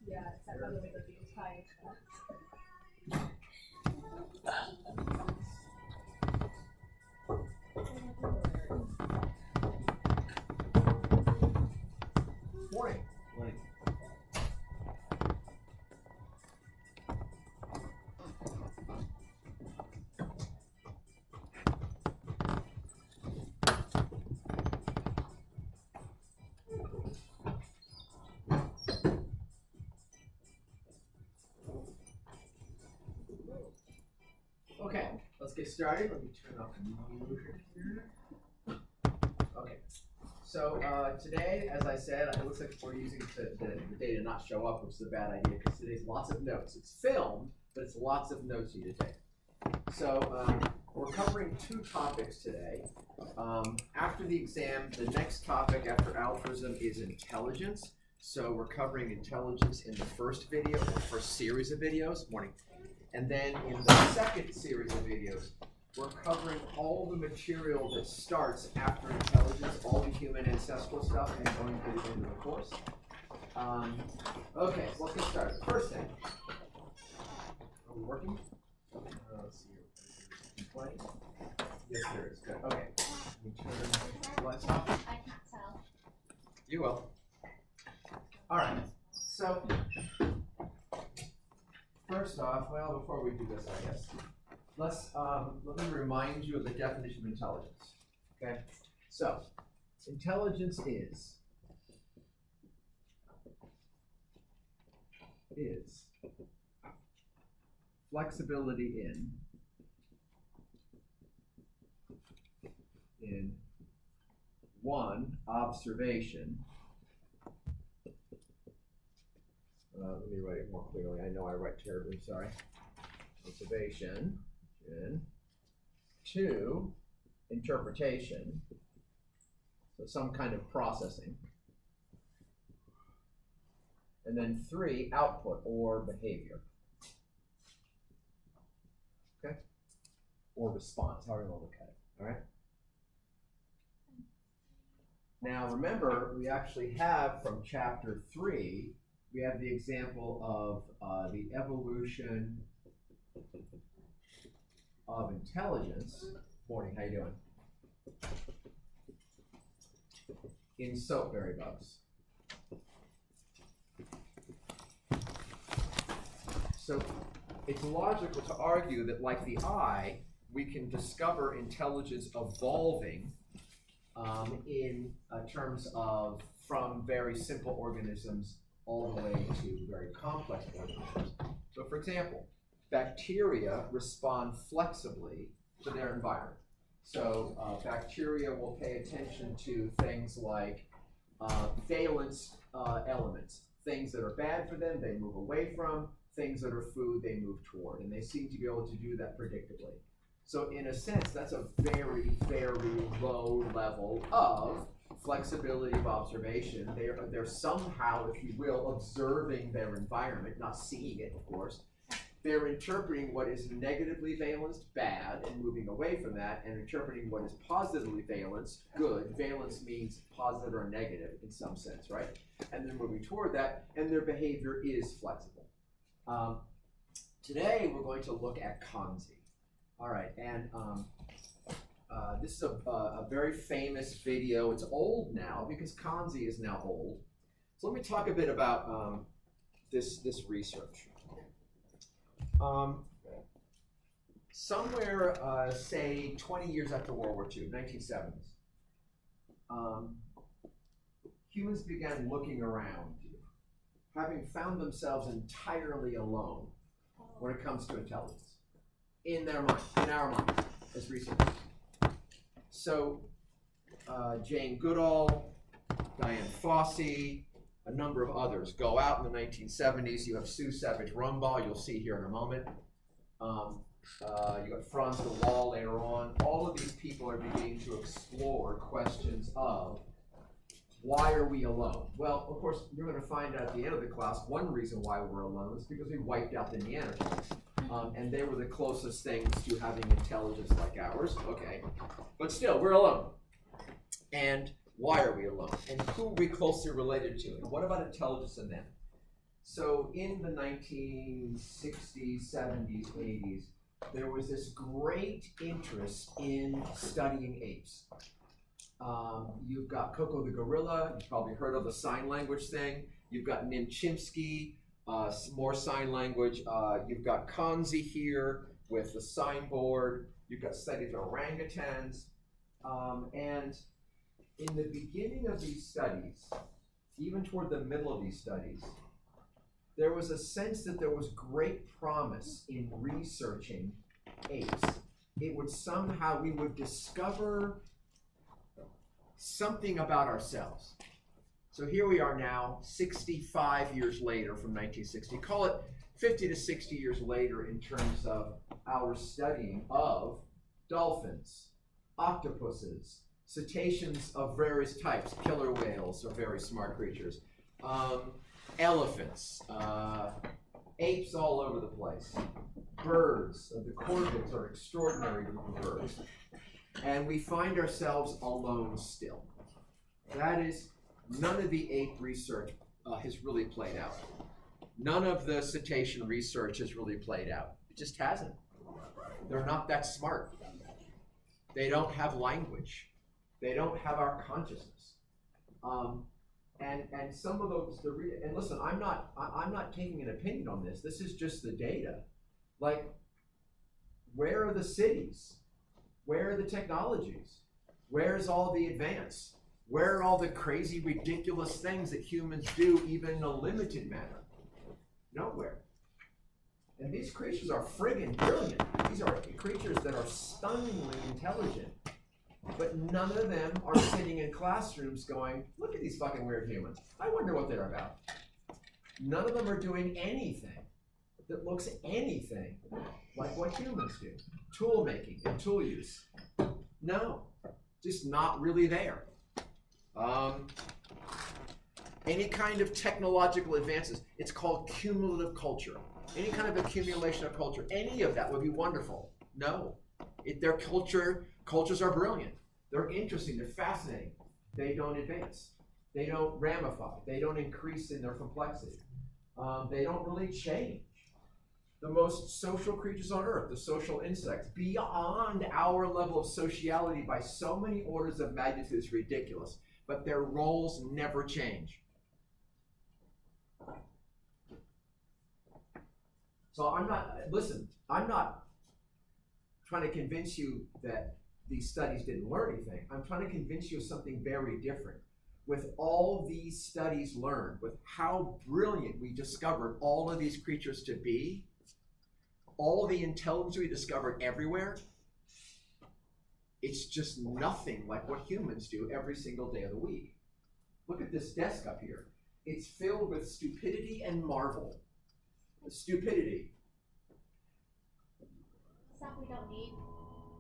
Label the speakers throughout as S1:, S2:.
S1: Yeah, except for the way that you type.
S2: Morning.
S3: Morning.
S2: Okay, let's get started. Let me turn off the motion here. Okay, so today, as I said, it looks like we're using the data not show up, which is a bad idea because today's lots of notes. It's filmed, but it's lots of notes you need to take. So we're covering two topics today. After the exam, the next topic after altruism is intelligence. So we're covering intelligence in the first video, or first series of videos. Morning. And then in the second series of videos, we're covering all the material that starts after intelligence, all the human ancestral stuff, and going to the end of the course. Okay, so let's get started. First thing, are we working? Let's see here. Playing? Yes, there is. Good. Okay. Let me turn the lights off.
S1: I can't tell.
S2: You will. All right. So, first off, well, before we do this, I guess, let me remind you of the definition of intelligence. Okay? So, intelligence is flexibility in one, observation. Let me write it more clearly. I know I write terribly, sorry. Observation. Two, interpretation. So some kind of processing. And then three, output or behavior. Okay? Or response, however you want to look at it. All right? Now remember, we actually have from chapter 3, we have the example of the evolution of intelligence. Morning, how you doing? In soapberry bugs. So it's logical to argue that, like the eye, we can discover intelligence evolving in terms of from very simple organisms all the way to very complex organisms. So for example, bacteria respond flexibly to their environment. So bacteria will pay attention to things like valence elements. Things that are bad for them, they move away from. Things that are food, they move toward. And they seem to be able to do that predictably. So in a sense, that's a very, very low level of flexibility of observation. They're somehow, if you will, observing their environment, not seeing it, of course. They're interpreting what is negatively valenced, bad, and moving away from that, and interpreting what is positively valenced, good. Valence means positive or negative in some sense, right? And they're moving toward that, and their behavior is flexible. Today, we're going to look at kanji. All right, and this is a very famous video. It's old now because kanji is now old. So let me talk a bit about this research. Somewhere, say, 20 years after World War II, 1970s, humans began looking around, having found themselves entirely alone when it comes to intelligence. In their mind, in our minds, as researchers. So, Jane Goodall, Diane Fossey, a number of others go out in the 1970s. You have Sue Savage Rumbaugh, you'll see here in a moment. You got Franz de Waal later on. All of these people are beginning to explore questions of why are we alone? Well, of course, you're going to find out at the end of the class one reason why we're alone is because we wiped out the Neanderthals. And they were the closest things to having intelligence like ours. Okay. But still, we're alone. And why are we alone? And who are we closely related to? And what about intelligence in them? So in the 1960s, 70s, 80s, there was this great interest in studying apes. You've got Coco the gorilla, you've probably heard of the sign language thing. You've got Nim Chimpsky, more sign language. You've got Kanzi here with the signboard. You've got studies of orangutans. And in the beginning of these studies, even toward the middle of these studies, there was a sense that there was great promise in researching apes. It would somehow, we would discover something about ourselves. So here we are now, 65 years later from 1960. Call it 50 to 60 years later in terms of our studying of dolphins, octopuses, cetaceans of various types, killer whales are very smart creatures, elephants, apes all over the place, birds, the corvids are extraordinary birds, and we find ourselves alone still. That is, none of the ape research has really played out. None of the cetacean research has really played out. It just hasn't. They're not that smart. They don't have language. They don't have our consciousness. And some of those, and listen, I'm not taking an opinion on this. This is just the data. Like, where are the cities? Where are the technologies? Where's all the advance? Where are all the crazy, ridiculous things that humans do, even in a limited manner? Nowhere. And these creatures are friggin' brilliant. These are creatures that are stunningly intelligent. But none of them are sitting in classrooms going, look at these fucking weird humans. I wonder what they're about. None of them are doing anything that looks anything like what humans do. Tool making and tool use. No, just not really there. Any kind of technological advances, it's called cumulative culture. Any kind of accumulation of culture, any of that would be wonderful. No, their cultures are brilliant. They're interesting, they're fascinating. They don't advance. They don't ramify. They don't increase in their complexity. They don't really change. The most social creatures on Earth, the social insects, beyond our level of sociality by so many orders of magnitude is ridiculous, but their roles never change. So I'm not trying to convince you that these studies didn't learn anything. I'm trying to convince you of something very different. With all these studies learned, with how brilliant we discovered all of these creatures to be, all the intelligence we discovered everywhere, it's just nothing like what humans do every single day of the week. Look at this desk up here. It's filled with stupidity and marvel. Stupidity.
S1: Stuff we don't need.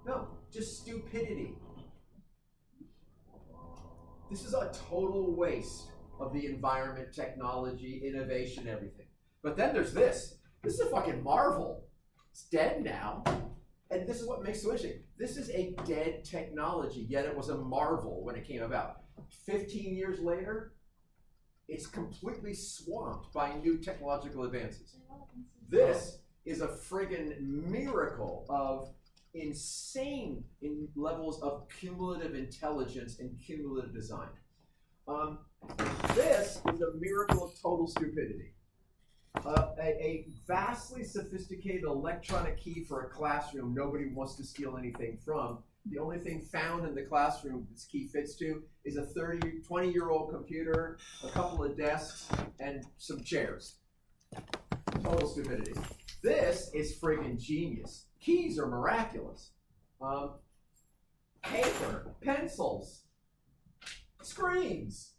S2: No, just stupidity. This is a total waste of the environment, technology, innovation, everything. But then there's this. This is a fucking marvel. It's dead now. And this is what makes it so interesting. This is a dead technology, yet it was a marvel when it came about. 15 years later, it's completely swamped by new technological advances. This is a friggin' miracle of insane levels of cumulative intelligence and cumulative design. This is a miracle of total stupidity. A vastly sophisticated electronic key for a classroom nobody wants to steal anything from. The only thing found in the classroom this key fits to is a 20-year-old computer, a couple of desks, and some chairs. Total stupidity. This is friggin' genius. Keys are miraculous. Paper, pencils, screens,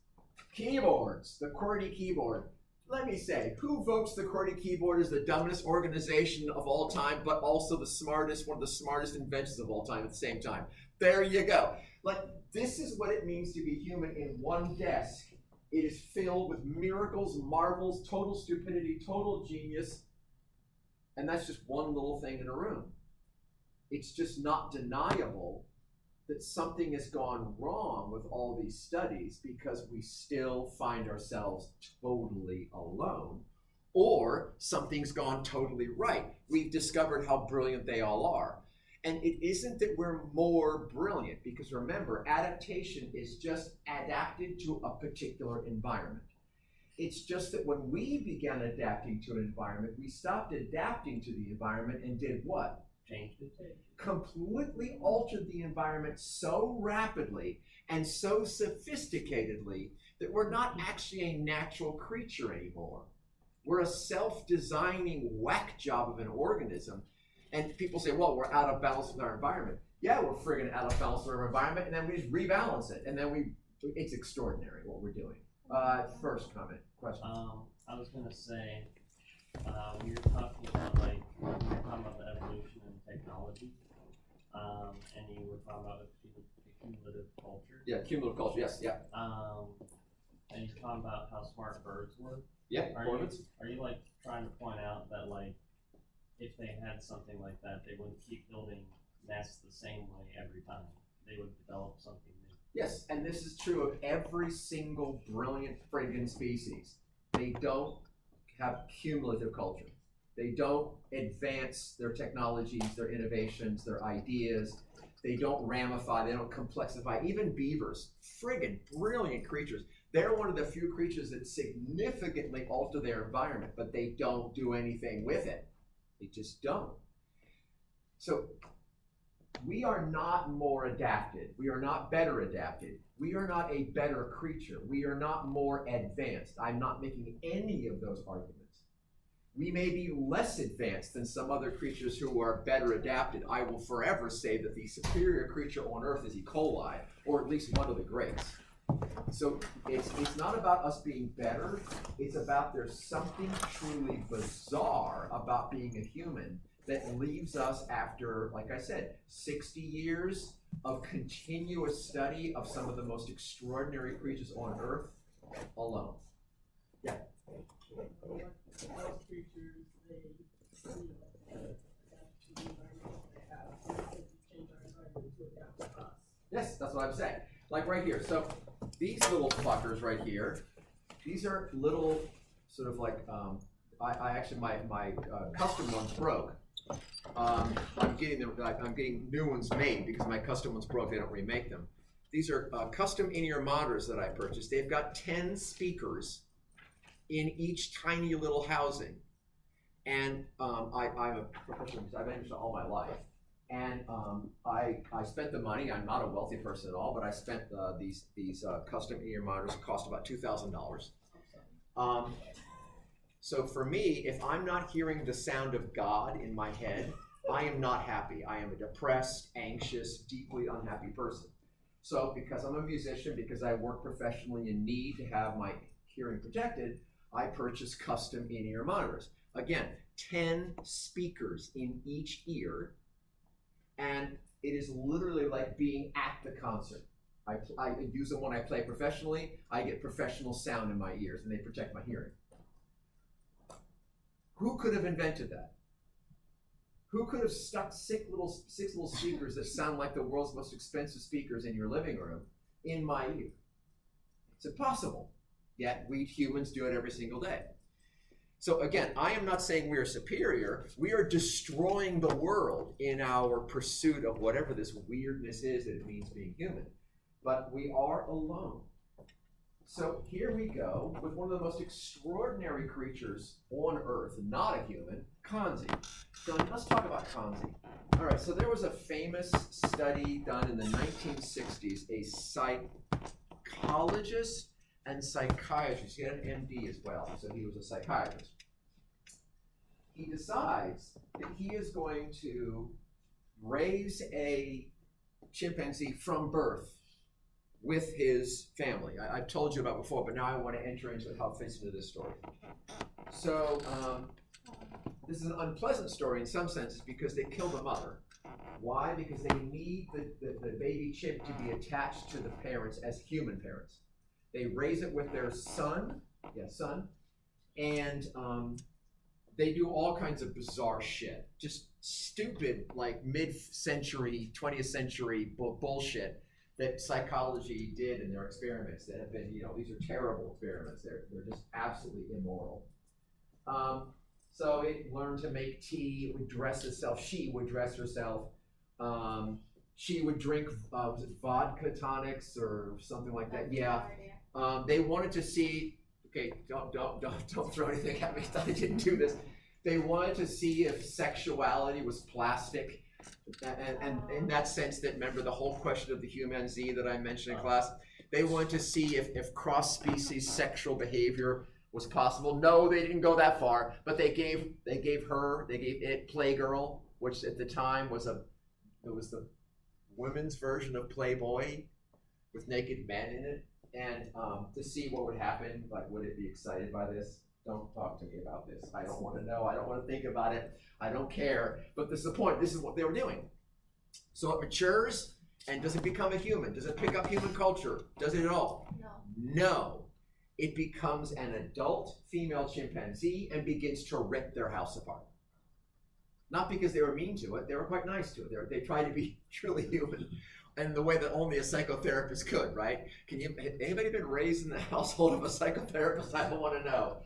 S2: keyboards, the QWERTY keyboard. Let me say, who votes the QWERTY keyboard as the dumbest organization of all time, but also the smartest, one of the smartest inventions of all time at the same time? There you go. Like, this is what it means to be human in one desk. It is filled with miracles, marvels, total stupidity, total genius, and that's just one little thing in a room. It's just not deniable that something has gone wrong with all these studies because we still find ourselves totally alone, or something's gone totally right. We've discovered how brilliant they all are. And it isn't that we're more brilliant, because remember, adaptation is just adapted to a particular environment. It's just that when we began adapting to an environment, we stopped adapting to the environment and did what?
S3: Changed it.
S2: Completely altered the environment so rapidly and so sophisticatedly that we're not actually a natural creature anymore. We're a self-designing whack job of an organism. And people say, well, we're out of balance with our environment. Yeah, we're friggin' out of balance with our environment, and then we just rebalance it. And then it's extraordinary what we're doing. First comment, question.
S3: I was gonna say, we were talking about the evolution in technology, and you were talking about the cumulative culture.
S2: Yeah, cumulative culture, yes, yeah.
S3: And you're talking about how smart birds were.
S2: Yeah,
S3: Are you like trying to point out that like if they had something like that, they wouldn't keep building nests the same way every time? They would develop something new.
S2: Yes, and this is true of every single brilliant friggin' species. They don't have cumulative culture. They don't advance their technologies, their innovations, their ideas. They don't ramify, they don't complexify. Even beavers, friggin' brilliant creatures. They're one of the few creatures that significantly alter their environment, but they don't do anything with it. They just don't. So we are not more adapted. We are not better adapted. We are not a better creature. We are not more advanced. I'm not making any of those arguments. We may be less advanced than some other creatures who are better adapted. I will forever say that the superior creature on Earth is E. coli, or at least one of the greats. So it's not about us being better. It's about there's something truly bizarre about being a human that leaves us after, like I said, 60 years of continuous study of some of the most extraordinary creatures on Earth alone. Yeah.
S4: Most creatures, they, adapt to the environment they have. So we change our environment to adapt to us.
S2: Yes, that's what I'm saying. Like right here. So these little fuckers right here, these are little sort of like, I actually, my custom ones broke. I'm getting new ones made because my custom ones broke. They don't remake them. These are custom in-ear monitors that I purchased. They've got 10 speakers in each tiny little housing. And I'm a professional musician. I've been musician all my life. And I spent the money. I'm not a wealthy person at all, but I spent these custom in-ear monitors. It cost about $2,000. So for me, if I'm not hearing the sound of God in my head, I am not happy. I am a depressed, anxious, deeply unhappy person. So because I'm a musician, because I work professionally and need to have my hearing protected, I purchase custom in-ear monitors. Again, 10 speakers in each ear, and it is literally like being at the concert. I use them when I play professionally. I get professional sound in my ears, and they protect my hearing. Who could have invented that? Who could have stuck six little speakers that sound like the world's most expensive speakers in your living room in my ear? It's impossible. Yet we humans do it every single day. So again, I am not saying we are superior. We are destroying the world in our pursuit of whatever this weirdness is that it means being human. But we are alone. So here we go with one of the most extraordinary creatures on Earth, not a human, Kanzi. So let's talk about Kanzi. All right, so there was a famous study done in the 1960s, a psychologist and psychiatrist. He had an MD as well, so he was a psychiatrist. He decides that he is going to raise a chimpanzee from birth with his family. I've told you about before, but now I want to enter into how it fits into this story. So this is an unpleasant story in some senses because they kill the mother. Why? Because they need the baby chimp to be attached to the parents as human parents. They raise it with their son, and they do all kinds of bizarre shit. Just stupid, like mid-century, 20th century bullshit that psychology did in their experiments that have been, these are terrible experiments. They're just absolutely immoral. So it learned to make tea, it would dress itself, she would dress herself. She would drink, was it vodka tonics or something like that? Yeah. They wanted to see, okay, don't throw anything at me, I didn't do this. They wanted to see if sexuality was plastic. And in that sense that, remember the whole question of the human Z that I mentioned in class? They wanted to see if cross-species sexual behavior was possible. No, they didn't go that far, but they gave it Playgirl, which at the time was the women's version of Playboy with naked men in it, and to see what would happen, like would it be excited by this? Don't talk to me about this. I don't want to know. I don't want to think about it. I don't care. But this is the point. This is what they were doing. So it matures, and does it become a human? Does it pick up human culture? Does it at all?
S1: No.
S2: No. It becomes an adult female chimpanzee and begins to rip their house apart. Not because they were mean to it. They were quite nice to it. They tried to be truly human in the way that only a psychotherapist could, right? Anybody been raised in the household of a psychotherapist? I don't want to know.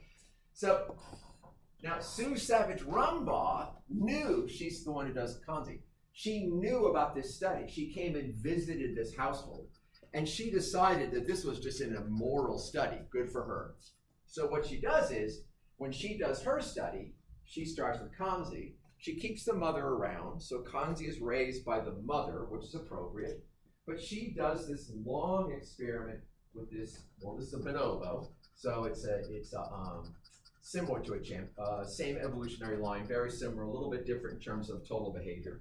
S2: So now Sue Savage Rumbaugh knew, she's the one who does Kanzi. She knew about this study. She came and visited this household, and she decided that this was just an immoral study. Good for her. So what she does is, when she does her study, she starts with Kanzi. She keeps the mother around, so Kanzi is raised by the mother, which is appropriate. But she does this long experiment with this. Well, this is a bonobo, so it's similar to a chimp, same evolutionary line, very similar, a little bit different in terms of total behavior.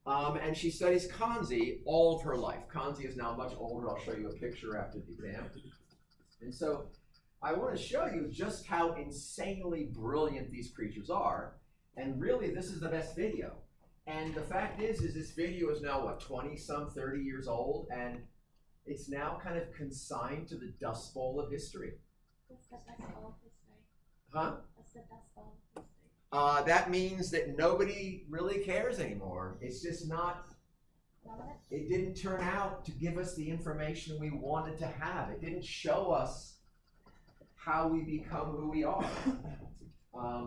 S2: And she studies Kanzi all of her life. Kanzi is now much older. I'll show you a picture after the exam. And so I want to show you just how insanely brilliant these creatures are. And really, this is the best video. And the fact is this video is now, what, 20-some, 30 years old, and it's now kind of consigned to the Dust Bowl of history.
S1: What's the Dust Bowl of history?
S2: Huh?
S1: What's the Dust Bowl of history?
S2: That means that nobody really cares anymore. It's just not, it didn't turn out to give us the information we wanted to have. It didn't show us how we become who we are.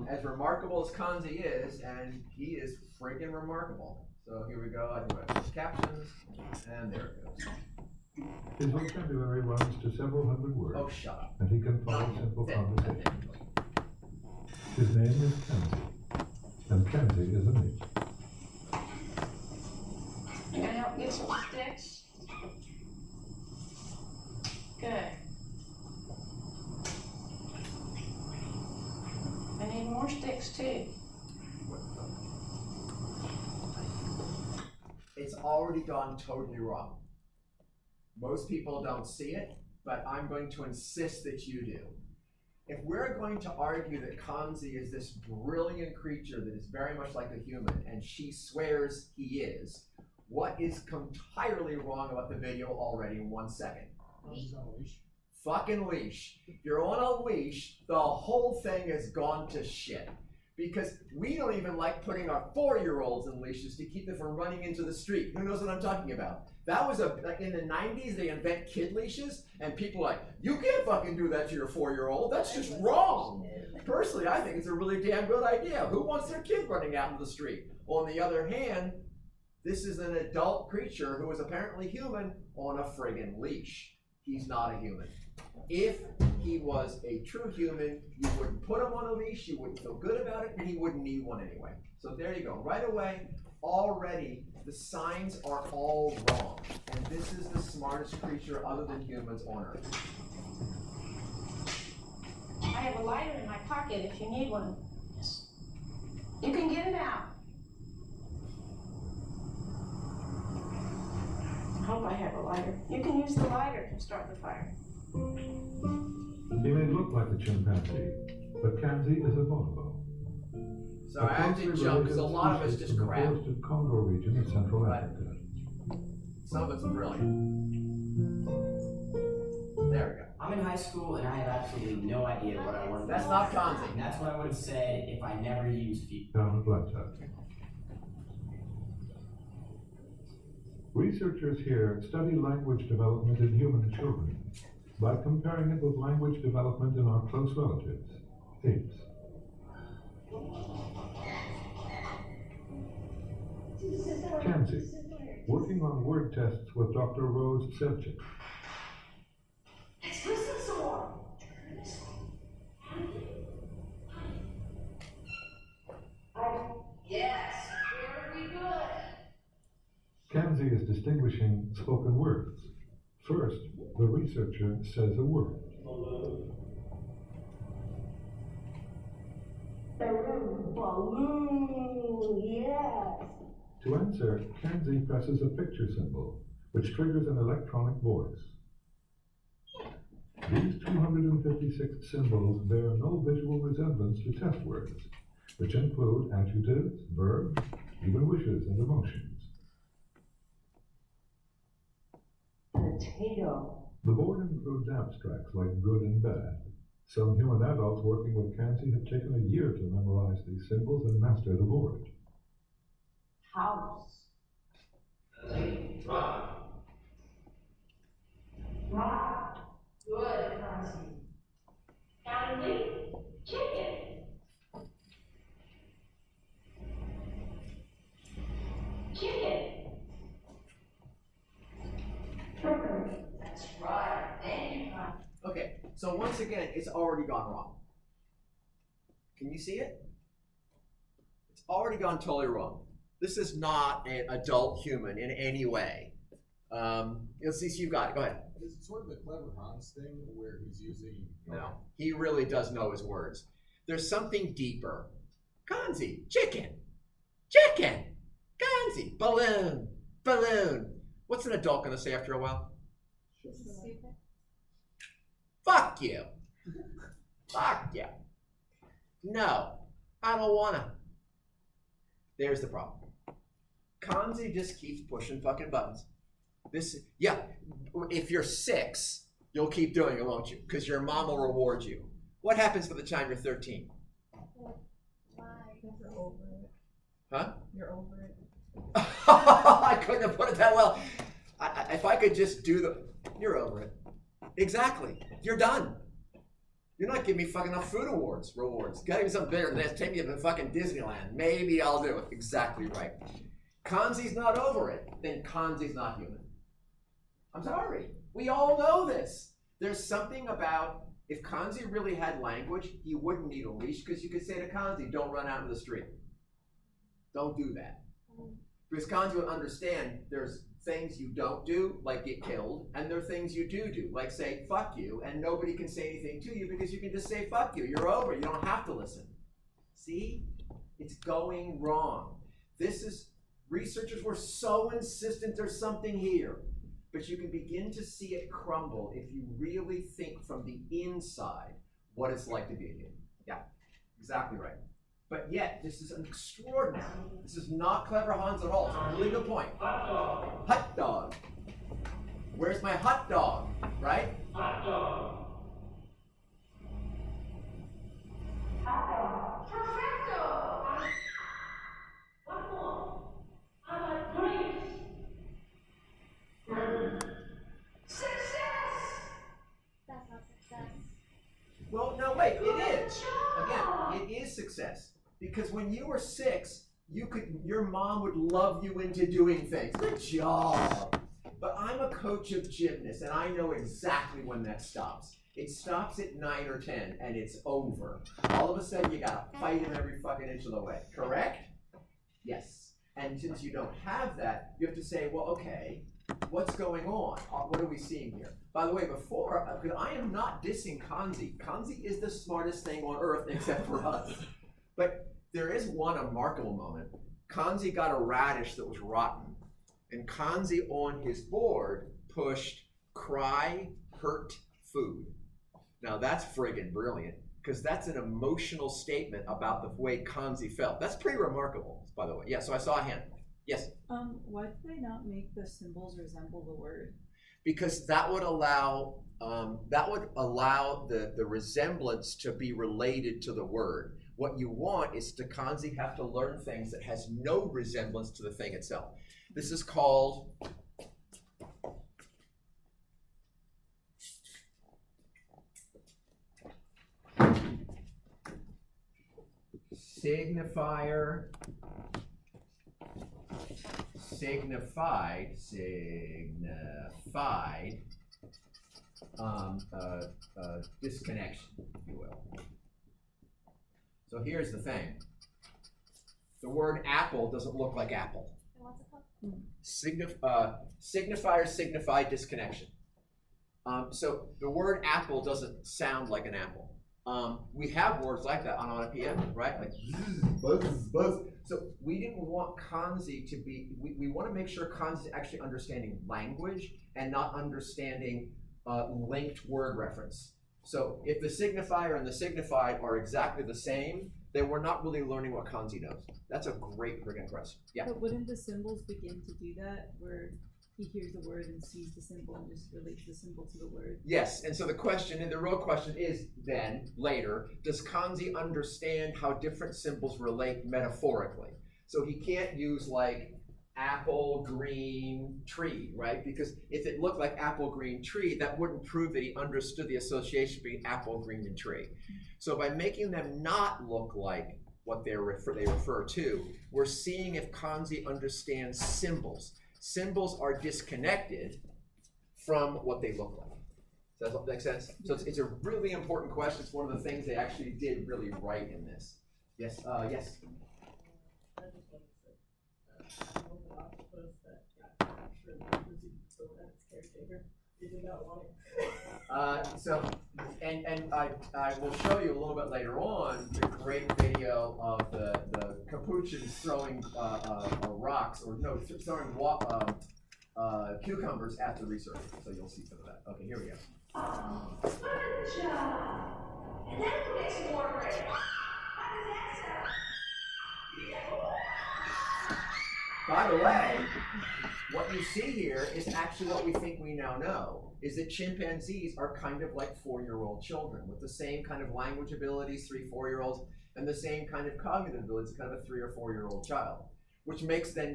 S2: As remarkable as Kanzi is, and he is friggin' remarkable. So here we go, I do my captions, and there it goes.
S5: His vocabulary runs to several hundred words,
S2: Oh, shut up.
S5: and he can follow simple conversations. His name is Kenzie, and Kenzie is a mate.
S6: You gonna help get some sticks? Good. I need more sticks too.
S2: It's already gone totally wrong. Most people don't see it, but I'm going to insist that you do. If we're going to argue that Kanzi is this brilliant creature that is very much like a human, and she swears he is, what is entirely wrong about the video already in 1 second?
S4: Kanzi's on a leash.
S2: Fucking leash. If you're on a leash, the whole thing has gone to shit. Because we don't even like putting our 4-year-olds in leashes to keep them from running into the street. Who knows what I'm talking about? That was like in the 90s, they invent kid leashes, and people are like, you can't fucking do that to your 4-year-old. That's just wrong. Personally, I think it's a really damn good idea. Who wants their kid running out in the street? On the other hand, this is an adult creature who is apparently human on a friggin' leash. He's not a human. If he was a true human, you wouldn't put him on a leash, you wouldn't feel good about it, and he wouldn't need one anyway. So there you go. Right away, already, the signs are all wrong. And this is the smartest creature other than humans on Earth.
S6: I have a lighter in my pocket if you need one. Yes. You can get it out. I hope I have a lighter. You can use the lighter to start the fire.
S5: He may look like a chimpanzee, but Kenzie is a bonobo.
S2: So I have to jump because a lot of it's
S5: species
S2: just
S5: from
S2: crap.
S5: the forested Congo region of Central
S2: Right.
S5: Africa.
S2: Some of it's brilliant. There we go.
S7: I'm in high school and I have absolutely no idea what I wanted to
S2: That's
S7: do.
S2: not Kanzi.
S7: And that's what I would have said if I never used people.
S5: Down at Blackjack. Researchers here study language development in human children by comparing it with language development in our close relatives, apes. Kanzi, working on word tests with Dr. Rose Sevchik.
S6: Let's listen some more. Yes, very good.
S5: Kanzi is distinguishing spoken words. First, the researcher says a word.
S6: Balloon, yes.
S5: To answer, Kanzi presses a picture symbol, which triggers an electronic voice. These 256 symbols bear no visual resemblance to test words, which include adjectives, verbs, even wishes and emotions.
S6: Potato.
S5: The board includes abstracts like good and bad. Some human adults working with Kanzi have taken a year to memorize these symbols and master the board.
S6: House. Rock. Good, Francie. Kanzi. Chicken. Chicken. That's right. Thank you, Francie.
S2: Okay, so once again, it's already gone wrong. Can you see it? It's already gone totally wrong. This is not an adult human in any way. Let's see, so you got it. Go ahead.
S8: Is it sort of the clever Hans thing where he's using?
S2: No, he really does know his words. There's something deeper. Kanzi, chicken, chicken, Kanzi, balloon, balloon. What's an adult gonna say after a while?
S1: Stupid.
S2: Fuck you. Fuck you. No, I don't wanna. There's the problem. Kanzi just keeps pushing fucking buttons. If you're 6, you'll keep doing it, won't you? Because your mom will reward you. What happens by the time you're 13?
S1: Why?
S4: You're over it.
S2: Huh?
S4: You're over it.
S2: I couldn't have put it that well. If I could just you're over it. Exactly. You're done. You're not giving me fucking enough food rewards. Gotta give me something bigger than this. Take me to fucking Disneyland. Maybe I'll do it. Exactly right. Kanzi's not over it, then Kanzi's not human. I'm sorry. We all know this. There's something about, if Kanzi really had language, he wouldn't need a leash, because you could say to Kanzi, don't run out in the street. Don't do that. Because Kanzi would understand there's things you don't do, like get killed, and there are things you do, like say fuck you, and nobody can say anything to you because you can just say fuck you. You're over. You don't have to listen. See? It's going wrong. Researchers were so insistent there's something here. But you can begin to see it crumble if you really think from the inside what it's like to be a human. Yeah, exactly right. But yet, this is an extraordinary. This is not clever Hans at all. It's a really good point. Hot dog. Where's my hot dog? Right?
S6: Hot dog. Perfecto. One more. I like grapes. Success.
S1: That's not success.
S2: Well, no, wait, it is. Again, it is success. Because when you were 6, your mom would love you into doing things. Good job. But I'm a coach of gymnasts, and I know exactly when that stops. It stops at 9 or 10, and it's over. All of a sudden, you gotta fight him every fucking inch of the way. Correct? Yes. And since you don't have that, you have to say, well, okay, what's going on? What are we seeing here? By the way, because I am not dissing Kanzi. Kanzi is the smartest thing on earth except for us. But there is one remarkable moment. Kanzi got a radish that was rotten. And Kanzi on his board pushed cry, hurt, food. Now that's friggin' brilliant, because that's an emotional statement about the way Kanzi felt. That's pretty remarkable, by the way. Yeah, so I saw a hand. Yes?
S9: Why did they not make the symbols resemble the word?
S2: Because that would allow the resemblance to be related to the word. What you want is to Kanzi have to learn things that has no resemblance to the thing itself. This is called signifier, signified, disconnection, if you will. So here's the thing. The word apple doesn't look like apple.
S1: And what's it called?
S2: Signifier, signified disconnection. So the word apple doesn't sound like an apple. We have words like that on onomatopoeia, right? Like buzz, buzz. So we didn't want kanji to be, we want to make sure kanji is actually understanding language and not understanding linked word reference. So if the signifier and the signified are exactly the same, then we're not really learning what kanji knows. That's a great friggin' question. Yeah.
S9: But wouldn't the symbols begin to do that, where he hears the word and sees the symbol and just relates the symbol to the word?
S2: Yes, and so the question, and the real question is then, later, does kanji understand how different symbols relate metaphorically? So he can't use like apple, green, tree, right? Because if it looked like apple, green, tree, that wouldn't prove that he understood the association between apple, green, and tree. So by making them not look like what they refer to, we're seeing if kanji understands symbols. Symbols are disconnected from what they look like. Does that make sense? So it's a really important question. It's one of the things they actually did really right in this. Yes, yes.
S4: I just want to say, the octopus that got captured was so that its caretaker. He did not want it.
S2: I will show you a little bit later on the great video of the capuchins throwing rocks, or no, throwing cucumbers at the researcher. So you'll see some of that. Okay, here we go.
S6: Good job. And then who gets more credit? How does that sound?
S2: By the way, what you see here is actually what we think we now know, is that chimpanzees are kind of like 4-year-old children with the same kind of language abilities, 3-4-year-olds, and the same kind of cognitive abilities, kind of a 3 or 4-year-old child, which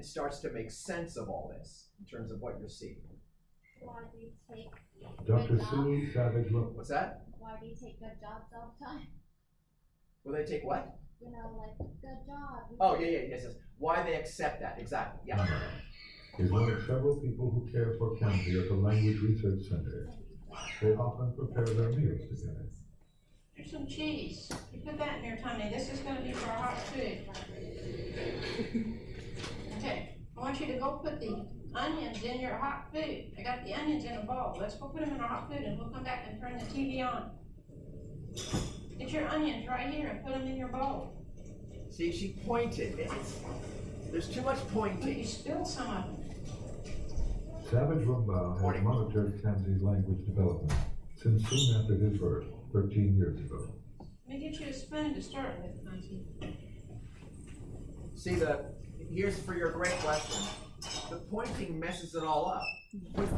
S2: starts to make sense of all this in terms of what you're seeing.
S1: Why do you take
S5: Dr.
S1: good jobs?
S5: Sue Savage.
S2: What's that?
S1: Why do you take good jobs all the time?
S2: Will they take what?
S1: You know, like, good job.
S2: Oh, yes. Why they accept that, exactly, yeah.
S5: Is one of several people who care for kanji at the Language Research Center. They often prepare their meals together.
S6: There's some cheese. You put that in your tummy. This is going to be for our hot food. Okay, I want you to go put the onions in your hot food. I got the onions in a bowl. Let's go put them in our hot food and we'll come back and turn the TV on. Get your onions right here and put them in your bowl.
S2: See, she pointed. There's too much
S6: Oh, you
S2: pointing.
S6: spilled some of them.
S5: Savage Rumbao has monitored kanji's language development since soon after his birth, 13 years ago.
S6: Let me get you a spoon to start with, Nancy.
S2: See, here's for your great question. The pointing messes it all up.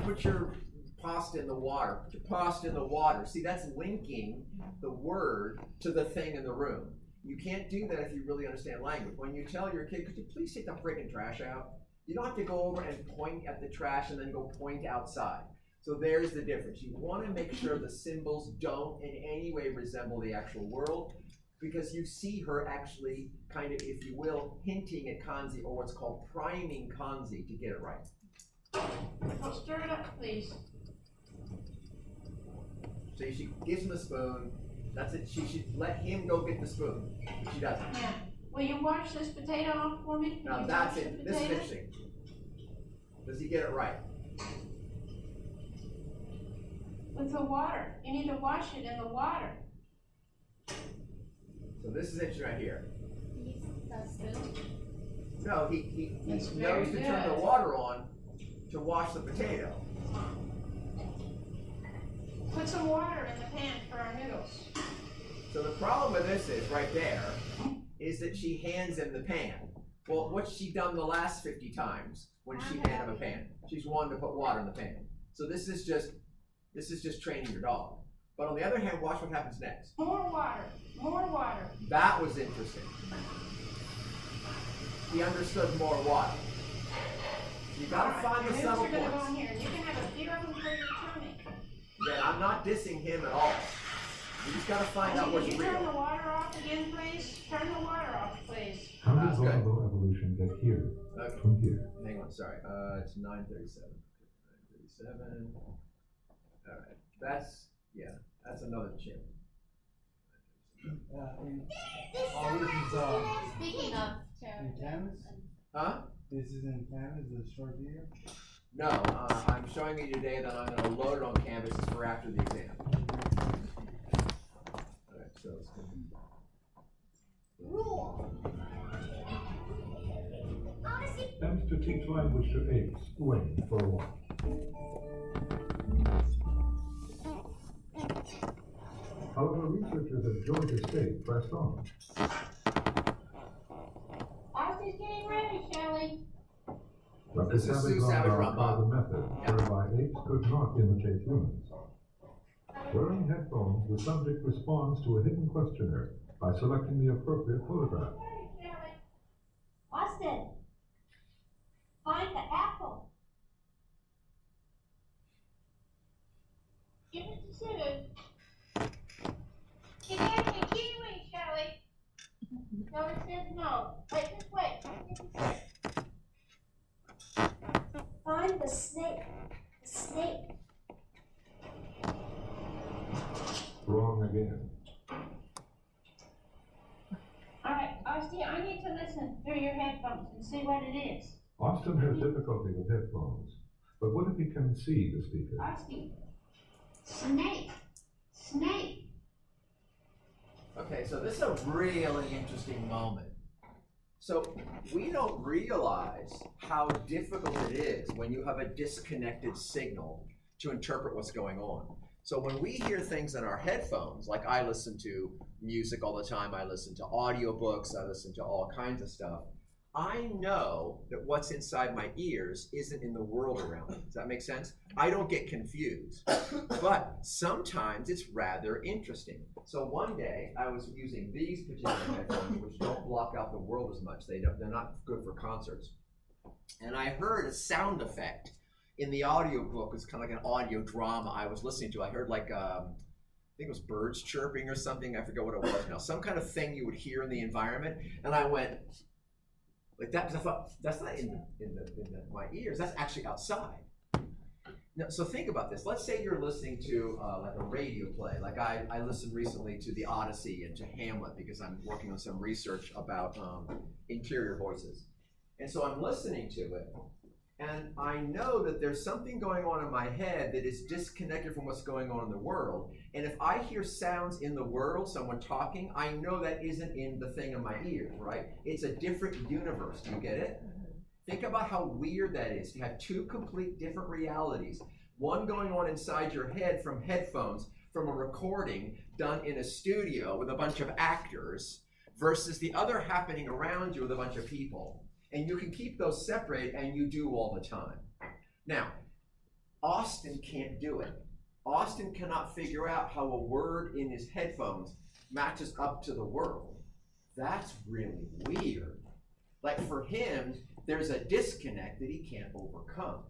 S2: Put your pasta in the water. Put your pasta in the water. See, that's linking the word to the thing in the room. You can't do that if you really understand language. When you tell your kid, could you please take the friggin' trash out? You don't have to go over and point at the trash and then go point outside. So there's the difference. You want to make sure the symbols don't in any way resemble the actual world, because you see her actually kind of, if you will, hinting at kanji, or what's called priming kanji, to get it right.
S6: Oh, stir it up, please.
S2: So she gives him the spoon. That's it. She should let him go get the spoon, but she doesn't.
S6: Yeah. Will you wash this potato off for me? Can
S2: Now
S6: you
S2: that's
S6: wash the
S2: it. This is
S6: potato?
S2: interesting. Does he get it right?
S6: With the water. You need to wash it in the water.
S2: So this is interesting right here.
S1: He uses the spoon.
S2: No, he
S6: That's
S2: knows to
S6: very
S2: turn the
S6: good.
S2: water on to wash the potato.
S6: Put some water in the pan for our noodles.
S2: So the problem with this is, right there, is that she hands him the pan. Well, what's she done the last 50 times when she handed him a pan? She's wanted to put water in the pan. So this is just training your dog. But on the other hand, watch what happens next.
S6: More water. More water.
S2: That was interesting. He understood more water. You gotta find the
S6: Noodles
S2: subtle
S6: are gonna go
S2: points.
S6: in here. You can have a few of them for your tummy.
S2: Yeah, I'm not dissing him at all. We just gotta find out what's
S6: Could you turn
S2: real.
S6: the water off again, please? Turn the water off, please.
S5: How did
S2: That's good.
S5: vulnerable evolution get here
S2: Okay.
S5: from here?
S2: Hang on, sorry. It's 9:37. 9:37. All right. That's another chip.
S10: All this is
S1: Speaking of
S10: in
S1: character.
S10: Canvas?
S2: Huh?
S10: This is in Canvas, the short video?
S2: No, I'm showing you today that I'm gonna load it on Canvas for after the exam. All right, so it's gonna be.
S1: Rule. Honestly,
S5: Attempts to teach language to apes wane for a while. However, researchers at Georgia State pressed on.
S6: Aussie's getting ready, Shelley.
S5: Dr.
S2: This is Sue
S5: Savage
S2: Savage
S5: Rumbaugh tried a method
S2: Yeah.
S5: whereby apes could not imitate humans. Wearing headphones, the subject responds to a hidden questionnaire by selecting the appropriate photograph.
S6: Austin, find the apple. Give it to Sue. Give it a kiwi, Shelley. No, it says no. Wait, just wait. Find the snake. The snake.
S5: Wrong again.
S6: All right, Austin, I need to listen through your headphones and see what it is.
S5: Austin has difficulty with headphones, but what if he can see the speaker?
S6: Austin, snake, snake.
S2: Okay, so this is a really interesting moment. So we don't realize how difficult it is when you have a disconnected signal to interpret what's going on. So when we hear things in our headphones, like I listen to music all the time, I listen to audiobooks, I listen to all kinds of stuff, I know that what's inside my ears isn't in the world around me. Does that make sense? I don't get confused. But sometimes it's rather interesting. So one day I was using these particular headphones, which don't block out the world as much. They're not good for concerts. And I heard a sound effect in the audiobook. It's kind of like an audio drama I was listening to. I heard like I think it was birds chirping or something. I forget what it was now. Some kind of thing you would hear in the environment. And I went like that, because I thought that's not in my ears. That's actually outside. Now, so think about this. Let's say you're listening to like a radio play. Like I listened recently to the Odyssey and to Hamlet because I'm working on some research about interior voices. And so I'm listening to it, and I know that there's something going on in my head that is disconnected from what's going on in the world. And if I hear sounds in the world, someone talking, I know that isn't in the thing in my ears, right? It's a different universe. Do you get it? Think about how weird that is to have two complete different realities. One going on inside your head from headphones, from a recording done in a studio with a bunch of actors, versus the other happening around you with a bunch of people. And you can keep those separate, and you do all the time. Now, Austin can't do it. Austin cannot figure out how a word in his headphones matches up to the world. That's really weird. Like for him, there's a disconnect that he can't overcome.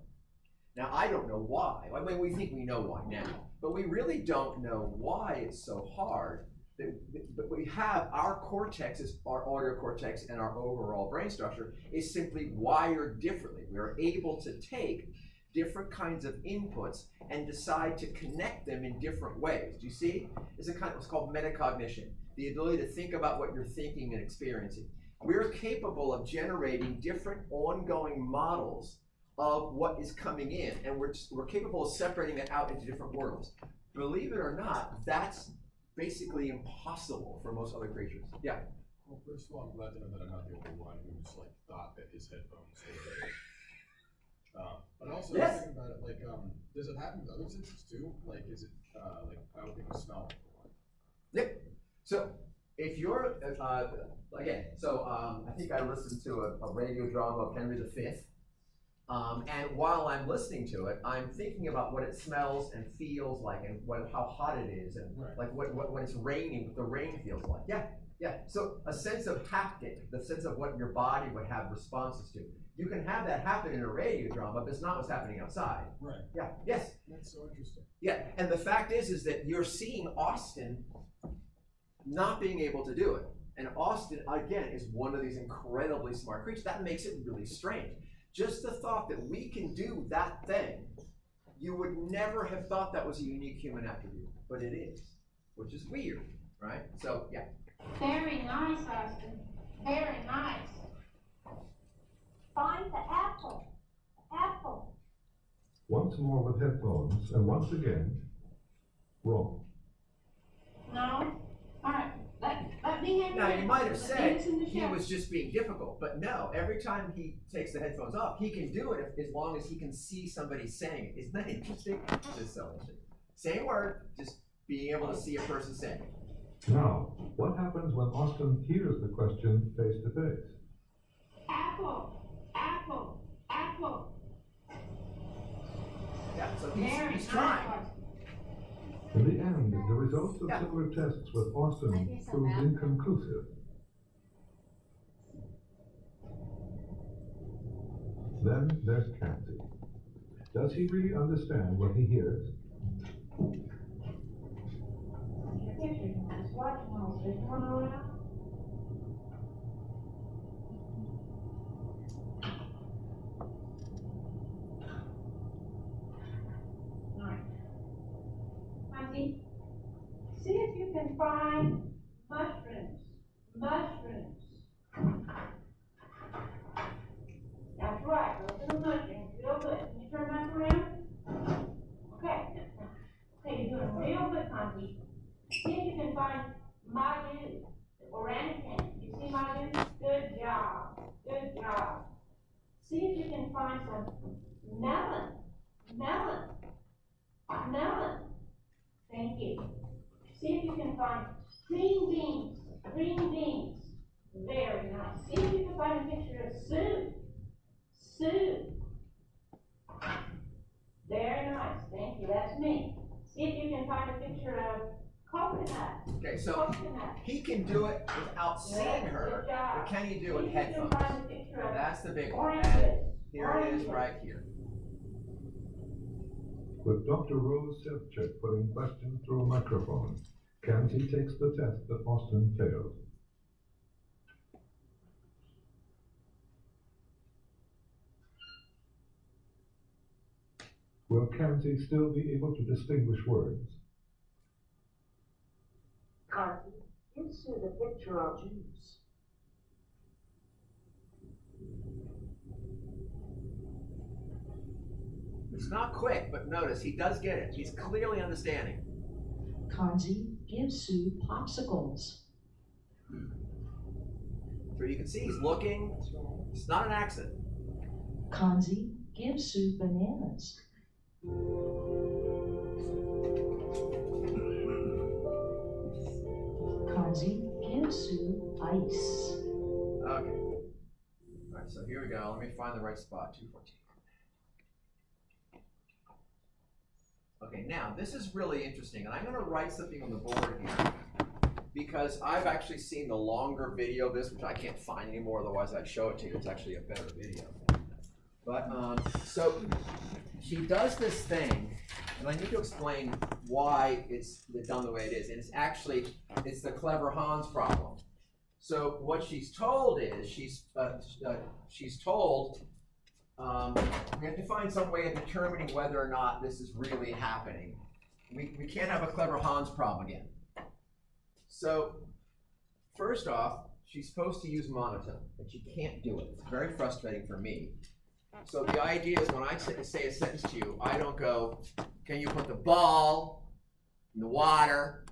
S2: Now, I don't know why. I mean, we think we know why now, but we really don't know why it's so hard. But we have our cortex, our audio cortex, and our overall brain structure is simply wired differently. We are able to take different kinds of inputs and decide to connect them in different ways. Do you see? It's what's called metacognition, the ability to think about what you're thinking and experiencing. We're capable of generating different ongoing models of what is coming in, and we're capable of separating it out into different worlds. Believe it or not, that's basically impossible for most other creatures. Yeah.
S8: Well, first of all, I'm glad to know that I'm not the only one who's like thought that his headphones were. But also,
S2: Yes.
S8: I was thinking about it, like, does it happen with other senses too? Like, is it like I would think of smell?
S2: Yep. So if you're again, I think I listened to a radio drama of Henry V. And while I'm listening to it, I'm thinking about what it smells and feels like, and how hot it is, and
S8: Right.
S2: like when it's raining, what the rain feels like. Yeah. So a sense of haptic, the sense of what your body would have responses to. You can have that happen in a radio drama, but it's not what's happening outside.
S8: Right.
S2: Yeah, yes.
S8: That's so interesting.
S2: Yeah, and the fact is that you're seeing Austin not being able to do it. And Austin, again, is one of these incredibly smart creatures. That makes it really strange. Just the thought that we can do that thing, you would never have thought that was a unique human attribute, but it is, which is weird, right? So, yeah.
S6: Very nice, Austin. Very nice.
S11: Find the apple. Apple.
S5: Once more with headphones, and once again, wrong.
S6: No? Alright, let me have
S2: Now,
S6: your
S2: you might have
S6: headphones. Let me
S2: said
S6: listen to
S2: he
S6: show.
S2: was just being difficult, but no, every time he takes the headphones off, he can do it as long as he can see somebody saying it. Isn't that interesting? It's so interesting. Same word, just being able to see a person saying it.
S5: Now, what happens when Austin hears the question face to face?
S6: Apple. Apple. Apple.
S2: Yeah, so
S6: Very
S2: he's
S6: nice,
S2: trying.
S6: Austin.
S5: In the end, the results of
S2: Yeah.
S5: similar tests with Austin proved inconclusive. Then there's Kanzi. Does he really understand what he hears?
S6: Kanzi, see if you can find mushrooms. Mushrooms. That's right, those are the mushrooms. Real good. Can you turn back around? Okay. Okay, you're doing real good, Kanzi. See if you can find Madu, the orangutan. You see Madu? Good job. Good job. See if you can find some melon. Melon. Melon. Thank you. See if you can find green beans. Green beans. Very nice. See if you can find a picture of Sue. Sue. Very nice. Thank you. That's me. See if you can find a picture of coconut.
S2: Okay, so
S6: Coconut.
S2: he can do it without seeing her,
S6: Good job.
S2: but can he do it with
S6: See if you can
S2: headphones?
S6: find a picture of
S2: That's the big one.
S6: oranges.
S2: And here it is
S6: Oranges.
S2: right here.
S5: With Dr. Rose Sevchik putting questions through a microphone, Kanzi takes the test that Austin failed. Will Kanzi still be able to distinguish words?
S11: Kanzi, give Sue the picture of juice.
S2: It's not quick, but notice he does get it. He's clearly understanding.
S11: Kanzi, give Sue popsicles.
S2: So you can see he's looking. It's not an accident.
S11: Kanzi, give Sue bananas. Kanzi, give Sue ice.
S2: Okay. All right, so here we go. Let me find the right spot. 214. Okay, now this is really interesting, and I'm going to write something on the board here because I've actually seen the longer video of this, which I can't find anymore. Otherwise, I'd show it to you. It's actually a better video. But so she does this thing, and I need to explain why it's done the way it is. And it's the clever Hans problem. So what she's told is she's told we have to find some way of determining whether or not this is really happening. We can't have a clever Hans problem again. So first off, she's supposed to use monotone, but she can't do it. It's very frustrating for me. So the idea is when I say a sentence to you, I don't go, can you put the ball in the water?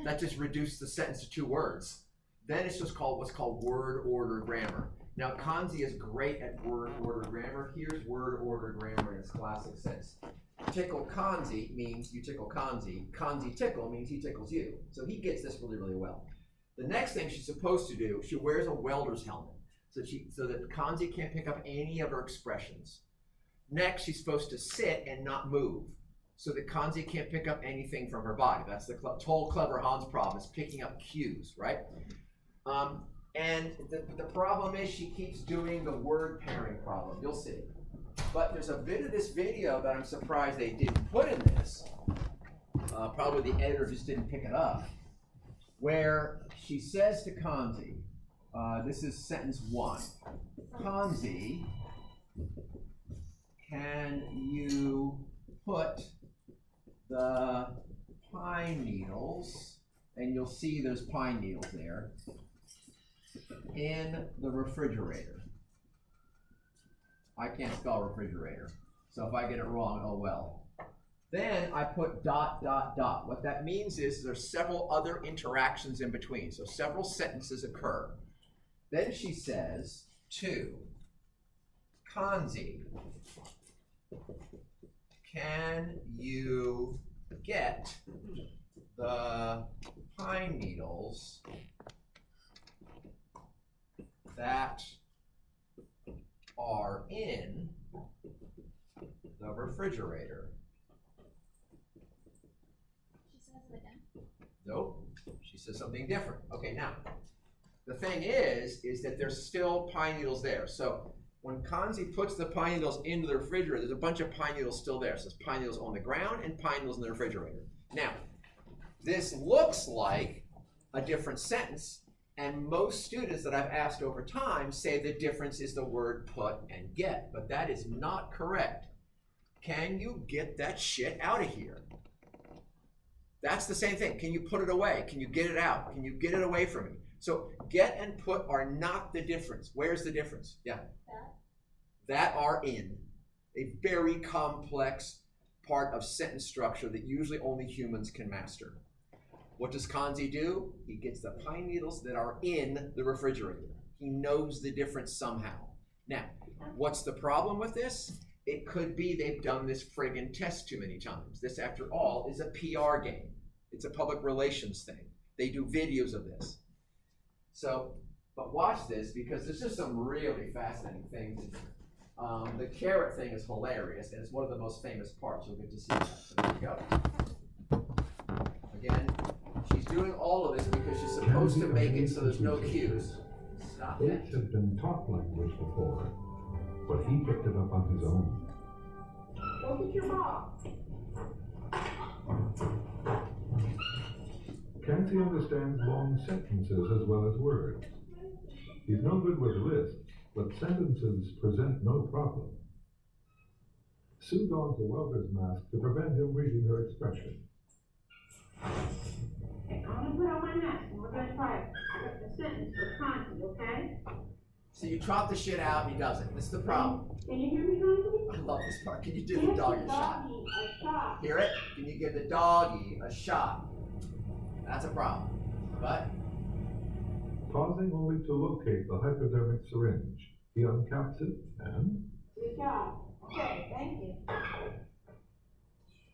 S2: That just reduces the sentence to 2 words. Then it's just called what's called word order grammar. Now Kanzi is great at word order grammar. Here's word order grammar in its classic sense. Tickle Kanzi means you tickle Kanzi. Kanzi tickle means he tickles you. So he gets this really, really well. The next thing she's supposed to do, she wears a welder's helmet. So that Kanzi can't pick up any of her expressions. Next, she's supposed to sit and not move, so that Kanzi can't pick up anything from her body. That's the whole clever Hans problem, is picking up cues, right? And the problem is she keeps doing the word pairing problem. You'll see. But there's a bit of this video that I'm surprised they didn't put in this. Probably the editor just didn't pick it up. Where she says to Kanzi, this is sentence 1. Kanzi, can you put the pine needles, and you'll see there's pine needles there, in the refrigerator? I can't spell refrigerator, so if I get it wrong, oh well. Then I put ... What that means is there's several other interactions in between, so several sentences occur. Then she says to Kanzi, can you get the pine needles that are in the refrigerator?
S1: She says it again.
S2: Nope, she says something different. Okay, now, the thing is that there's still pine needles there. So when Kanzi puts the pine needles into the refrigerator, there's a bunch of pine needles still there. So there's pine needles on the ground and pine needles in the refrigerator. Now, this looks like a different sentence, and most students that I've asked over time say the difference is the word put and get, but that is not correct. Can you get that shit out of here? That's the same thing. Can you put it away? Can you get it out? Can you get it away from me? So get and put are not the difference. Where's the difference? Yeah. That are in. A very complex part of sentence structure that usually only humans can master. What does Kanzi do? He gets the pine needles that are in the refrigerator. He knows the difference somehow. Now, what's the problem with this? It could be they've done this friggin' test too many times. This, after all, is a PR game. It's a public relations thing. They do videos of this. So, but watch this, because there's just some really fascinating things in here. The carrot thing is hilarious, and it's one of the most famous parts. You'll get to see that. So there you go. Again, she's doing all of this because she's supposed to make it so there's no cues. Stop that.
S5: H had been taught language before, but he picked it up on his own.
S6: Go get your ball.
S5: Kanzi understands long sentences as well as words. He's no good with lists, but sentences present no problem. Sue dons a welder's mask to prevent him reading her expression.
S6: Okay, I'm gonna put on my mask and we're gonna try a sentence for Kanzi, okay?
S2: So you trot the shit out and he doesn't. This is the problem.
S6: Can you hear me, Kanzi?
S2: I love this part. Can you do the doggy shot?
S6: A shot.
S2: Hear it? Can you give the doggy a shot? That's a problem. But
S5: Pausing only to locate the hypodermic syringe, he uncaps it and...
S6: Good job. Okay, thank you.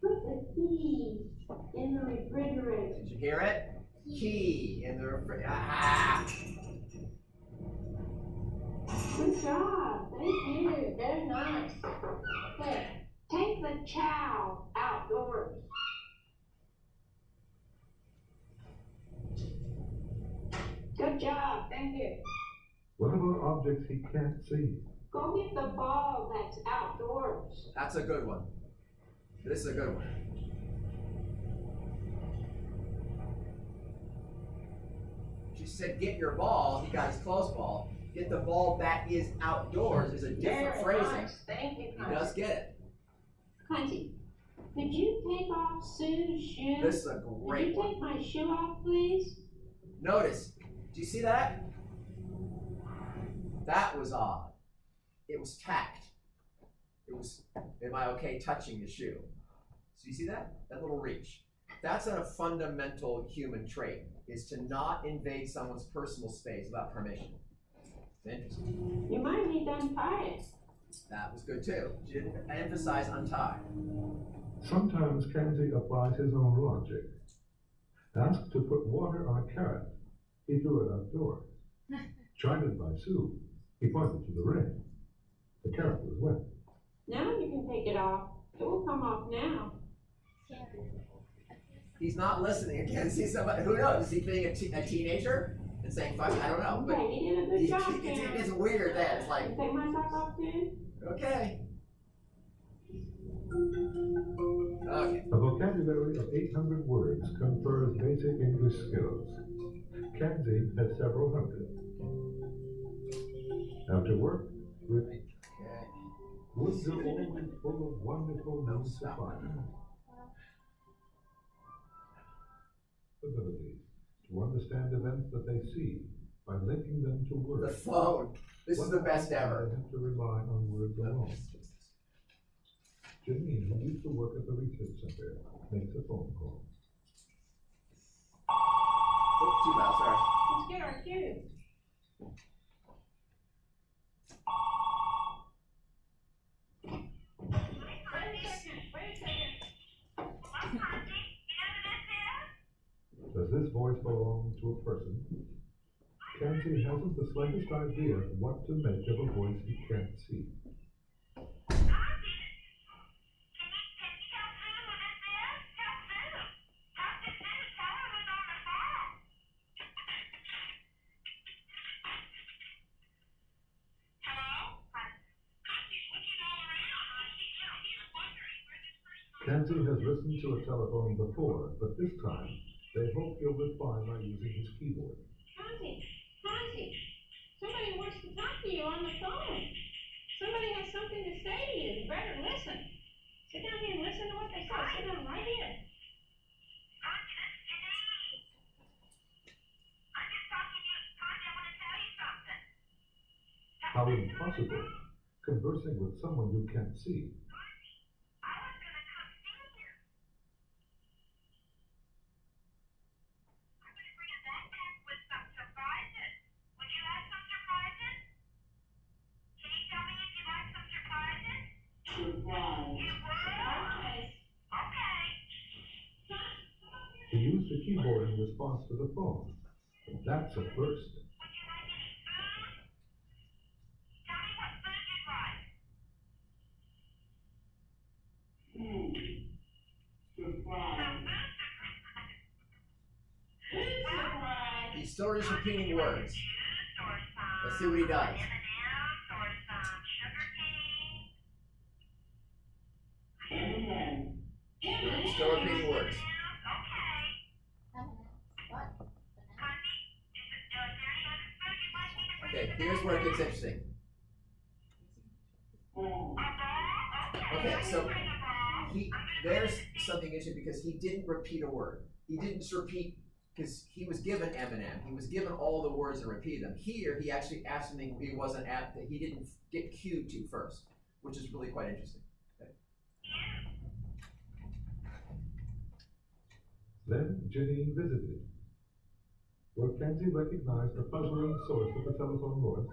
S6: Put the key in the refrigerator.
S2: did you hear it? Key in the refrigerator. Ah!
S6: Good job. Thank you. Very nice. Okay, take the chow outdoors. Good job. Thank you.
S5: What about objects he can't see?
S6: Go get the ball that's outdoors.
S2: That's a good one. This is a good one. She said, get your ball. He got his close ball. Get the ball that is outdoors is a different
S6: Very
S2: phrasing.
S6: nice. Thank you,
S2: He
S6: Kanzi.
S2: does get it.
S6: Kanzi, could you take off Sue's shoe?
S2: This is a
S6: Could
S2: great
S6: you
S2: one.
S6: take my shoe off, please?
S2: Notice, do you see that? That was odd. It was tact. It was, am I okay touching the shoe? So you see that? That little reach. That's a fundamental human trait, is to not invade someone's personal space without permission. It's interesting.
S6: You might need to untie it.
S2: That was good too. She didn't emphasize untie.
S5: Sometimes Kanzi applies his own logic. Asked to put water on a carrot, he threw it outdoors. Chided by Sue, he pointed to the ring. The carrot was wet.
S6: Now you can take it off. It will come off now.
S2: He's not listening again. See somebody, who knows? Is he being a teenager? and saying fuck, I don't know, but
S11: Okay, you did a good job, Karen.
S2: it's weird that it's like,
S11: Take my sock off too?
S2: okay. Okay.
S5: A vocabulary of 800 words confers basic English skills. Kenzie has several hundred. After work,
S2: Okay.
S5: woods are always full of wonderful new surprises. Abilities to understand events that they see by linking them to
S2: The
S5: words.
S2: phone. This is the best ever.
S5: They have to rely on words alone. Janine, who used to work at the research center, makes a phone call.
S2: Oops, too loud, sorry.
S6: Let's get our cue.
S5: Does this voice belong to a person? Kenzie hasn't the slightest idea what to make of a voice he can't see. Kenzie has listened to a telephone before, but this time they hope he'll reply by using his keyboard.
S6: Connie, somebody wants to talk to you on the phone. Somebody has something to say to you. You better listen. Sit down here and listen to what they say. Sit down right here.
S5: How impossible, conversing with someone you can't see. He used the keyboard in response to the phone. But that's a first.
S2: He's still just repeating words. Let's see what he does. He's still repeating words. Okay, here's where it gets interesting. Okay, so there's something interesting because he didn't repeat a word. He didn't just repeat because he was given M&M. He was given all the words and repeated them. Here, he actually asked something he wasn't at that he didn't get cued to first, which is really quite interesting. Okay.
S5: Then Janine visited. Will Kenzie recognize the puzzling source of the telephone voice?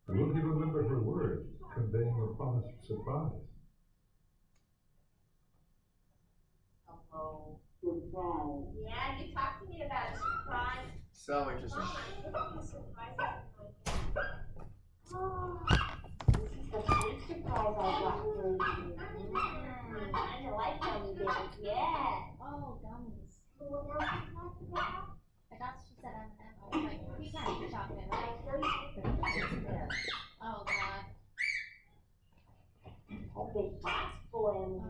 S5: Will he remember her words conveying a promised surprise?
S11: Oh, surprise. Yeah, you talked to me about a surprise.
S2: So interesting.
S11: Oh, this is the first surprise I got for you. Kind of like gummy bears, yeah. Oh, gummies. What else you talking about? I thought she said M&M. I was like, you got chocolate, right? Oh, God. A big box full of M&M.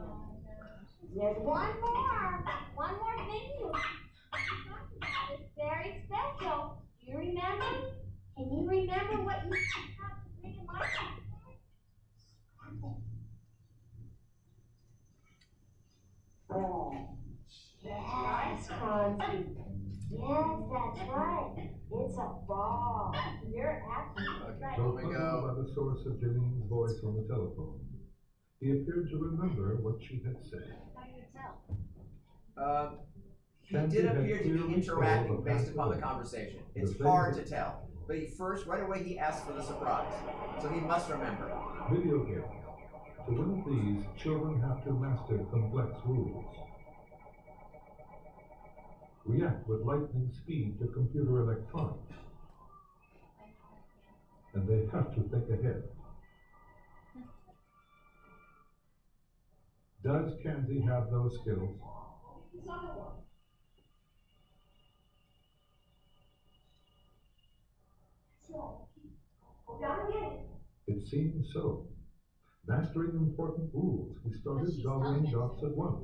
S11: There's one more thing you talked about. It's very special. Do you remember? Can you remember what you have to bring in my house? Oh, yes, Connie. Yes, that's right. It's a ball. You're absolutely right.
S2: Here we
S5: Puzzled
S2: go.
S5: by the source of Janine's voice on the telephone, he appeared to remember what she had said.
S11: How do you tell?
S2: He did appear to be interacting based upon the conversation. It's hard to tell. But right away he asked for the surprise. So he must remember.
S5: Video games. To win these, children have to master complex rules. React with lightning speed to computer electronics. And they have to think ahead. Does Kenzie have those skills? it seemed so. Mastering important rules, he started gobbling dots at once.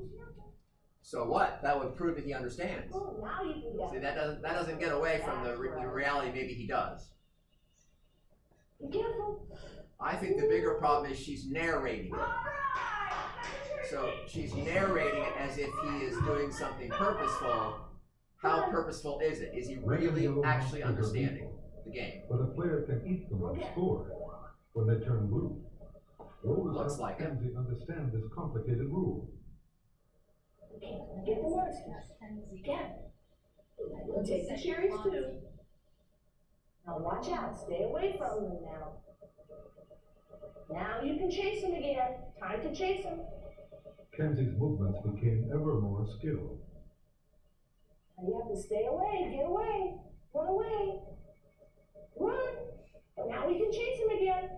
S2: So what? That would prove that he understands.
S11: Oh, now you can get
S2: See, that doesn't get away from the reality. Maybe he does.
S11: Be careful.
S2: I think the bigger problem is she's narrating it. So she's narrating it as if he is doing something purposeful. How purposeful is it? Is he really actually understanding the game?
S5: But a player can eat them and score when they turn blue. Rules
S2: Looks
S5: help
S2: like it.
S5: Kenzie understand this complicated rule.
S11: Okay, get the monsters. Again. We'll take the cherries too. Now watch out. Stay away from them now. Now you can chase them again. Time to chase them.
S5: Kenzie's movements became ever more skilled.
S11: Now you have to stay away. Get away. Run away. Run. And now we can chase him again.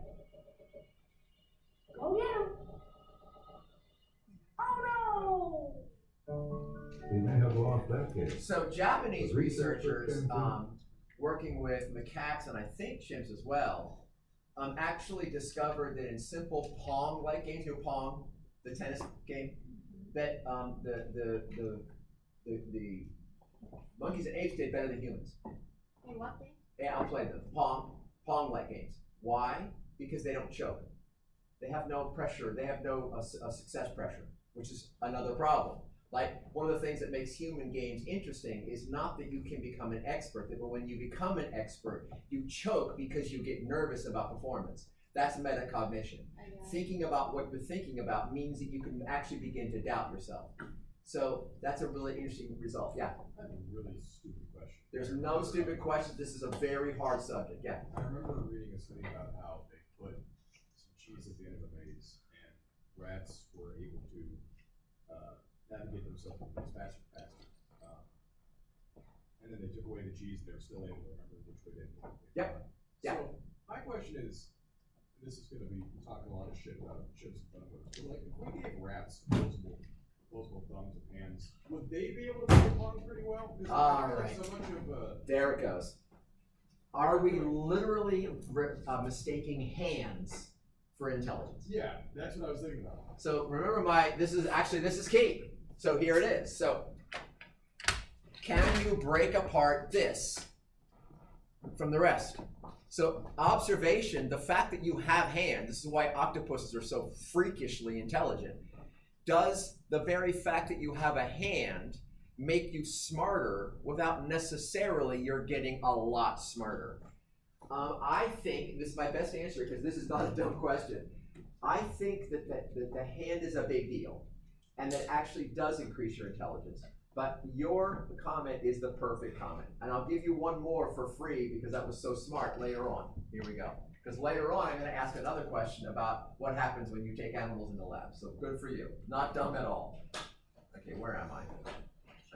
S11: Go get him. Oh no!
S5: He may have lost that game.
S2: So Japanese
S5: The researcher
S2: researchers,
S5: can
S2: working with macaques and I think chimps as well, actually discovered that in simple Pong-like games, you know Pong, the tennis game, that the monkeys and apes did better than humans.
S1: Wait, what thing?
S2: Yeah, I'll play them. Pong-like games. Why? Because they don't choke. They have no pressure. They have no success pressure, which is another problem. Like, one of the things that makes human games interesting is not that you can become an expert, but when you become an expert, you choke because you get nervous about performance. That's metacognition. Thinking about what you're thinking about means that you can actually begin to doubt yourself. So that's a really interesting result. Yeah?
S8: I have a really stupid question.
S2: There's no stupid question. This is a very hard subject. Yeah?
S8: I remember reading a study about how they put some cheese at the end of a maze, and rats were able to navigate themselves through the maze faster and faster. And then they took away the cheese, and they were still able to remember which way they went.
S2: Yep. Yeah.
S8: So my question is, and this is going to be talking a lot of shit about chips and fun but like, if we gave rats opposable thumbs and hands, would they be able to play Pong pretty well? Because
S2: All right.
S8: so much of
S2: There it goes. Are we literally mistaking hands for intelligence?
S8: yeah, that's what I was thinking about.
S2: So remember this is key. So here it is. So can you break apart this from the rest? So observation, the fact that you have hands, this is why octopuses are so freakishly intelligent. Does the very fact that you have a hand make you smarter without necessarily you're getting a lot smarter? I think, this is my best answer because this is not a dumb question. I think that the hand is a big deal and that actually does increase your intelligence. But your comment is the perfect comment. And I'll give you one more for free because that was so smart later on. Here we go. Because later on I'm going to ask another question about what happens when you take animals in the lab. So good for you. Not dumb at all. Okay, where am I?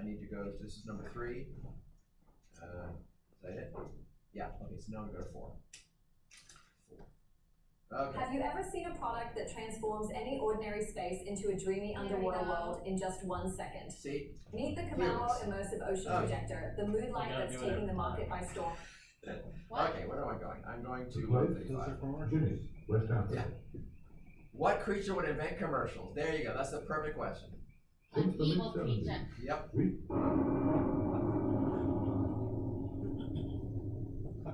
S2: I need to go, this is number 3. Is that it? Yeah, okay, so now I'm going to go to 4. Okay.
S12: Have you ever seen a product that transforms any ordinary space into a dreamy underwater world in just 1 second?
S2: See?
S12: Meet the Kamau Immersive Ocean Projector, the mood light that's taking the market by storm.
S2: Okay, where am I going? I'm going to
S5: Guinea, West Africa.
S2: Yeah. What creature would invent commercials? There you go. That's the perfect question.
S5: Since the mid-70s.
S2: Yep.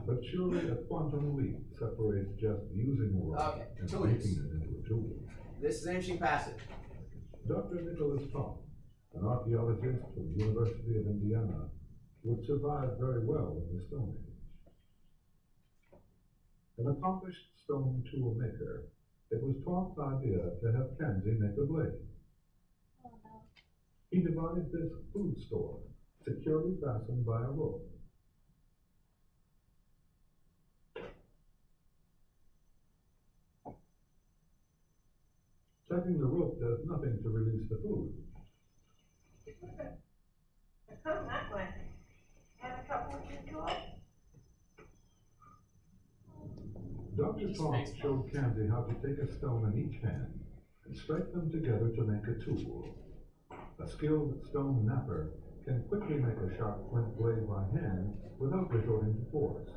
S5: But surely a quantum leap separates just using a rock and making it into a tool.
S2: This is an interesting passage.
S5: Dr. Nicholas Topp, an archaeologist from the University of Indiana, would survive very well in the Stone Age. An accomplished stone tool maker, it was Topp's idea to have Kenzie make a blade. He devised this food store, securely fastened by a rope. Tugging the rope does nothing to release the food.
S6: Come that way. Have a couple of you to it.
S5: Dr. Topp showed Kenzie how to take a stone in each hand and strike them together to make a tool. A skilled stone knapper can quickly make a sharp flint blade by hand without resorting to force.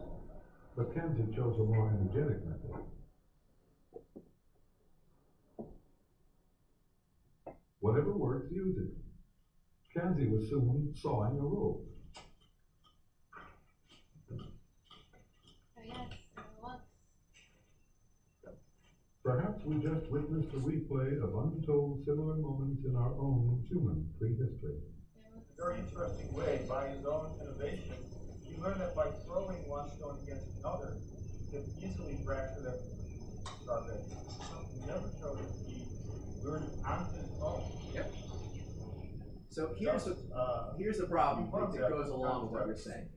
S5: But Kenzie chose a more energetic method. Whatever works, use it. Kanzi was soon sawing a rope.
S1: Oh yes, what?
S5: Perhaps we just witnessed a replay of untold similar moments in our own human prehistory.
S10: A very interesting way, by his own innovation, he learned that by throwing one stone against another, he could easily fracture them to start that. This is something he never showed us. He learned on his own.
S2: Yep. So here's the problem that goes along with what you're saying.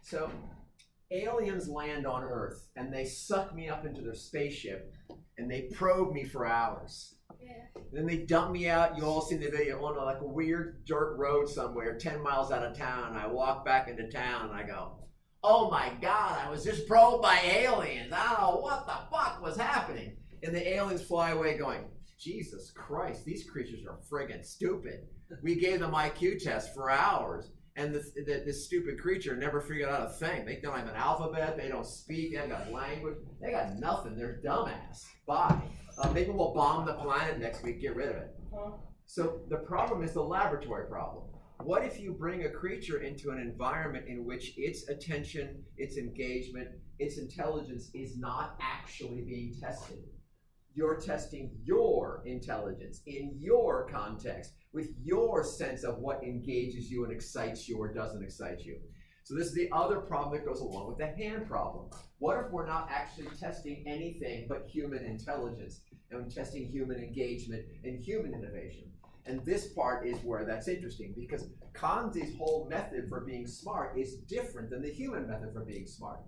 S2: So aliens land on Earth and they suck me up into their spaceship and they probe me for hours.
S1: Yeah.
S2: Then they dump me out. You all seen the video on like a weird dirt road somewhere, 10 miles out of town. And I walk back into town and I go, "Oh my God, I was just probed by aliens. I don't know what the fuck was happening." And the aliens fly away going, "Jesus Christ, these creatures are friggin' stupid. We gave them IQ tests for hours, and this stupid creature never figured out a thing. They don't have an alphabet, they don't speak, they haven't got language, they got nothing, they're dumbass. Bye. Maybe we'll bomb the planet next week, get rid of it." So the problem is the laboratory problem. What if you bring a creature into an environment in which its attention, its engagement, its intelligence is not actually being tested? You're testing your intelligence in your context with your sense of what engages you and excites you or doesn't excite you. So this is the other problem that goes along with the hand problem. What if we're not actually testing anything but human intelligence and testing human engagement and human innovation? And this part is where that's interesting because Kanzi's whole method for being smart is different than the human method for being smart.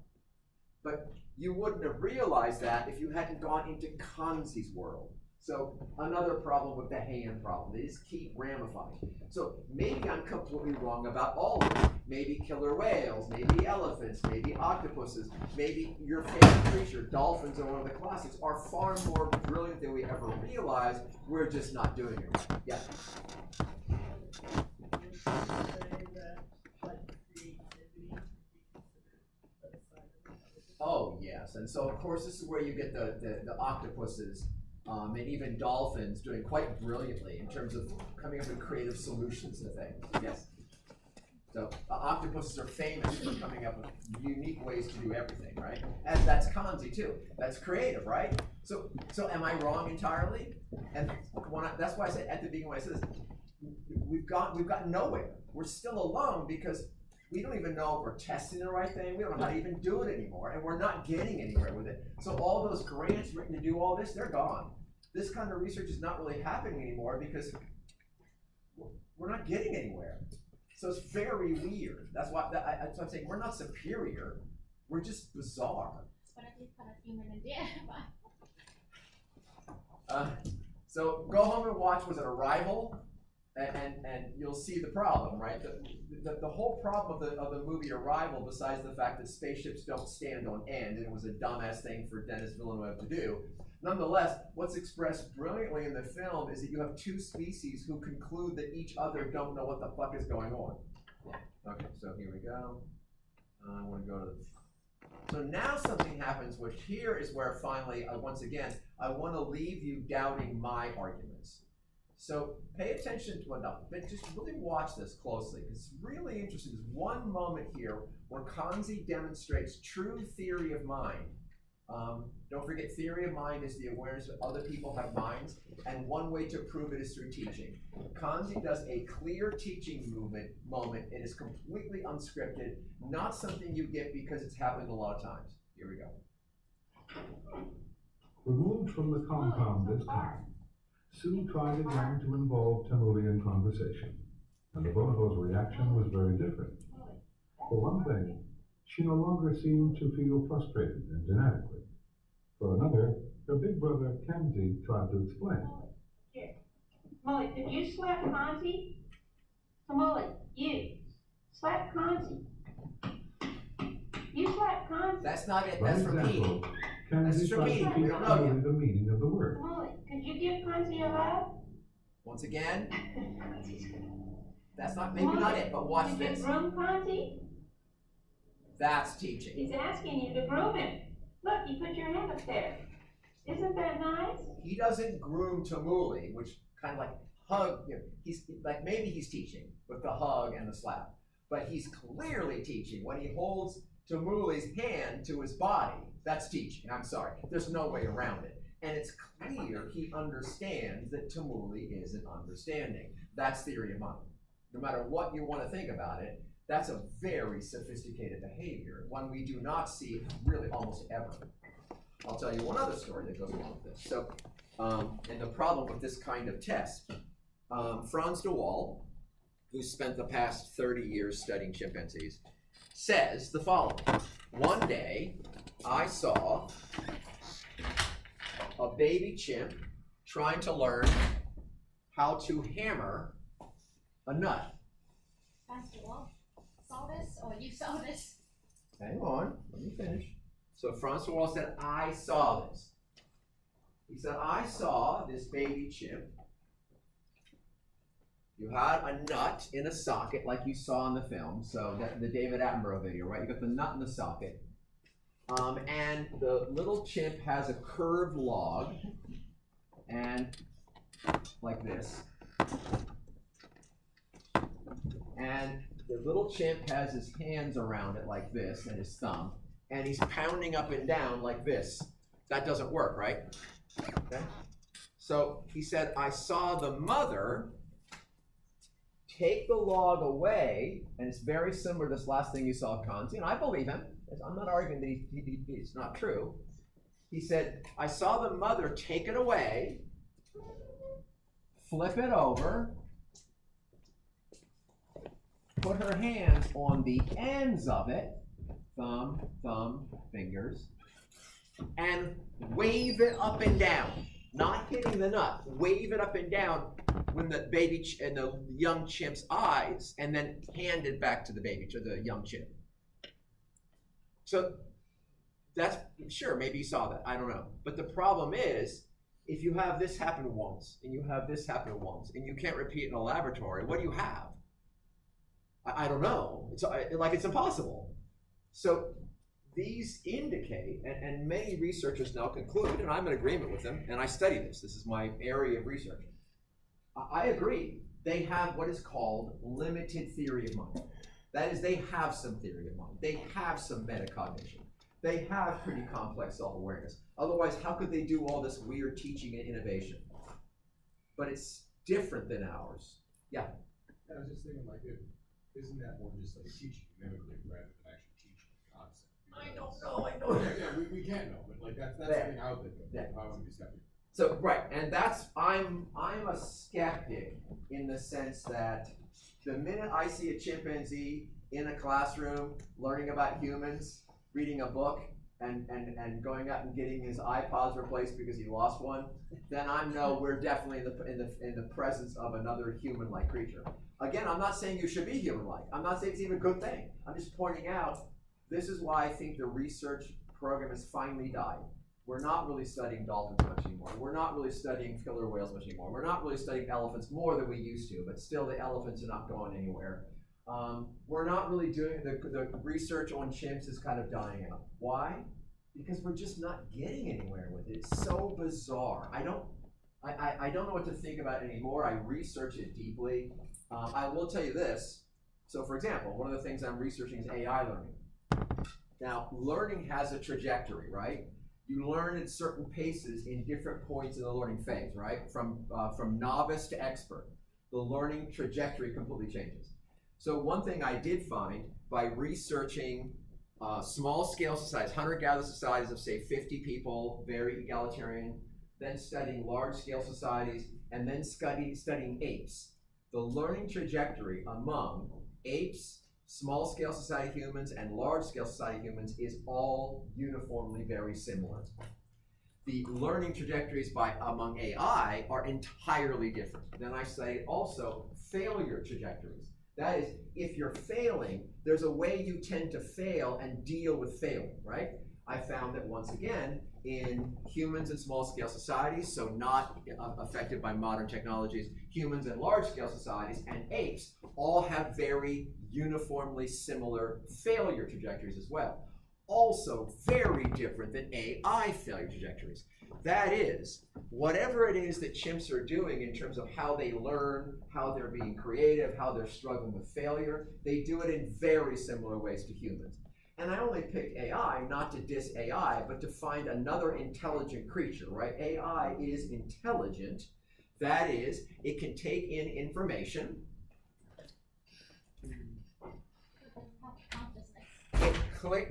S2: But you wouldn't have realized that if you hadn't gone into Kanzi's world. So another problem with the hand problem, they just keep ramifying. So maybe I'm completely wrong about all of it. Maybe killer whales, maybe elephants, maybe octopuses, maybe your favorite creature, dolphins are one of the classics, are far more brilliant than we ever realized. We're just not doing it right. Yeah. Oh yes, and so of course this is where you get the octopuses and even dolphins doing quite brilliantly in terms of coming up with creative solutions to things. Yes. So octopuses are famous for coming up with unique ways to do everything, right? And that's Kanzi too. That's creative, right? So am I wrong entirely? And that's why I said at the beginning when I said this, we've got nowhere. We're still alone because we don't even know if we're testing the right thing. We don't know how to even do it anymore, and we're not getting anywhere with it. So all those grants written to do all this, they're gone. This kind of research is not really happening anymore because we're not getting anywhere. So it's very weird. That's why I'm saying we're not superior. We're just bizarre. So go home and watch, was it Arrival? And you'll see the problem, right? The whole problem of the movie Arrival, besides the fact that spaceships don't stand on end, and it was a dumbass thing for Denis Villeneuve to do, nonetheless, what's expressed brilliantly in the film is that you have two species who conclude that each other don't know what the fuck is going on. Okay, so here we go. I want to go to the... So now something happens, which here is where finally, once again, I want to leave you doubting my arguments. So pay attention to enough, but just really watch this closely. It's really interesting. There's one moment here where Kanzi demonstrates true theory of mind. Don't forget, theory of mind is the awareness that other people have minds, and one way to prove it is through teaching. Kanzi does a clear teaching moment. It is completely unscripted, not something you get because it's happened a lot of times. Here we go.
S5: Removed from the compound this time, Sue tried again to involve Tamuli in conversation, and the bonobo's reaction was very different. For one thing, she no longer seemed to feel frustrated and inadequate. For another, her big brother Kanzi tried to explain.
S6: Here, Molly, could you slap Kanzi? Molly, you slap Kanzi. You slap Kanzi.
S2: That's not it.
S5: By
S2: That's for me.
S5: example, Kanzi tried to teach Tamuli the meaning of the word.
S6: Molly, could you give Kanzi a hug?
S2: Once again, that's not maybe not it, but watch
S6: Did
S2: this.
S6: you groom Kanzi?
S2: That's teaching.
S6: He's asking you to groom him. Look, you put your hand up there. Isn't that nice?
S2: He doesn't groom Tamuli, which kind of like hug, he's like, maybe he's teaching with the hug and the slap, but he's clearly teaching when he holds Tamuli's hand to his body. That's teaching. I'm sorry. There's no way around it. And it's clear he understands that Tamuli isn't understanding. That's theory of mind. No matter what you want to think about it, that's a very sophisticated behavior, one we do not see really almost ever. I'll tell you one other story that goes along with this. So, and the problem with this kind of test, Franz de Waal, who spent the past 30 years studying chimpanzees, says the following. One day, I saw a baby chimp trying to learn how to hammer a nut.
S1: Pastor Wall saw this, or you saw this?
S2: Hang on, let me finish. So Franz de Waal said, I saw this. He said, I saw this baby chimp. You had a nut in a socket like you saw in the film, so the David Attenborough video, right? You got the nut in the socket. And the little chimp has a curved log, and like this. And the little chimp has his hands around it like this, and his thumb, and he's pounding up and down like this. That doesn't work, right? Okay. So he said, I saw the mother take the log away, and it's very similar to this last thing you saw of Kanzi, and I believe him. I'm not arguing that it's not true. He said, I saw the mother take it away, flip it over, put her hands on the ends of it, thumb, fingers, and wave it up and down. Not hitting the nut, wave it up and down when the baby and the young chimp's eyes, and then hand it back to the baby, to the young chimp. So that's, sure, maybe you saw that, I don't know. But the problem is, if you have this happen once, and you have this happen once, and you can't repeat it in a laboratory, what do you have? I don't know. It's impossible. So these indicate, and many researchers now conclude, and I'm in agreement with them, and I study this. This is my area of research. I agree. They have what is called limited theory of mind. That is, they have some theory of mind. They have some metacognition. They have pretty complex self-awareness. Otherwise, how could they do all this weird teaching and innovation? But it's different than ours. Yeah?
S8: I was just thinking, like, isn't that more just like teaching mimicry rather than actually teaching the concept?
S2: I don't know.
S8: Yeah, we can't know, but like that's the thing I would think of. Yeah. I would be skeptical.
S2: So right, and that's I'm a skeptic in the sense that the minute I see a chimpanzee in a classroom learning about humans, reading a book, and going out and getting his iPods replaced because he lost one, then I know we're definitely in the presence of another human-like creature. Again, I'm not saying you should be human-like. I'm not saying it's even a good thing. I'm just pointing out this is why I think the research program has finally died. We're not really studying dolphins much anymore. We're not really studying killer whales much anymore. We're not really studying elephants more than we used to, but still the elephants are not going anywhere. We're not really doing, the research on chimps is kind of dying out. Why? Because we're just not getting anywhere with it. It's so bizarre. I don't know what to think about it anymore. I research it deeply. I will tell you this. So for example, one of the things I'm researching is AI learning. Now, learning has a trajectory, right? You learn at certain paces in different points in the learning phase, right? From novice to expert. The learning trajectory completely changes. So one thing I did find by researching small-scale societies, hunter-gatherer societies of, say, 50 people, very egalitarian, then studying large-scale societies, and then studying apes. The learning trajectory among apes, small-scale society humans, and large-scale society humans is all uniformly very similar. The learning trajectories among AI are entirely different. Then I studied also failure trajectories. That is, if you're failing, there's a way you tend to fail and deal with failing, right? I found that once again, in humans and small-scale societies, so not affected by modern technologies, humans and large-scale societies, and apes all have very uniformly similar failure trajectories as well. Also very different than AI failure trajectories. That is, whatever it is that chimps are doing in terms of how they learn, how they're being creative, how they're struggling with failure, they do it in very similar ways to humans. And I only picked AI not to diss AI, but to find another intelligent creature, right? AI is intelligent. That is, it can take in information.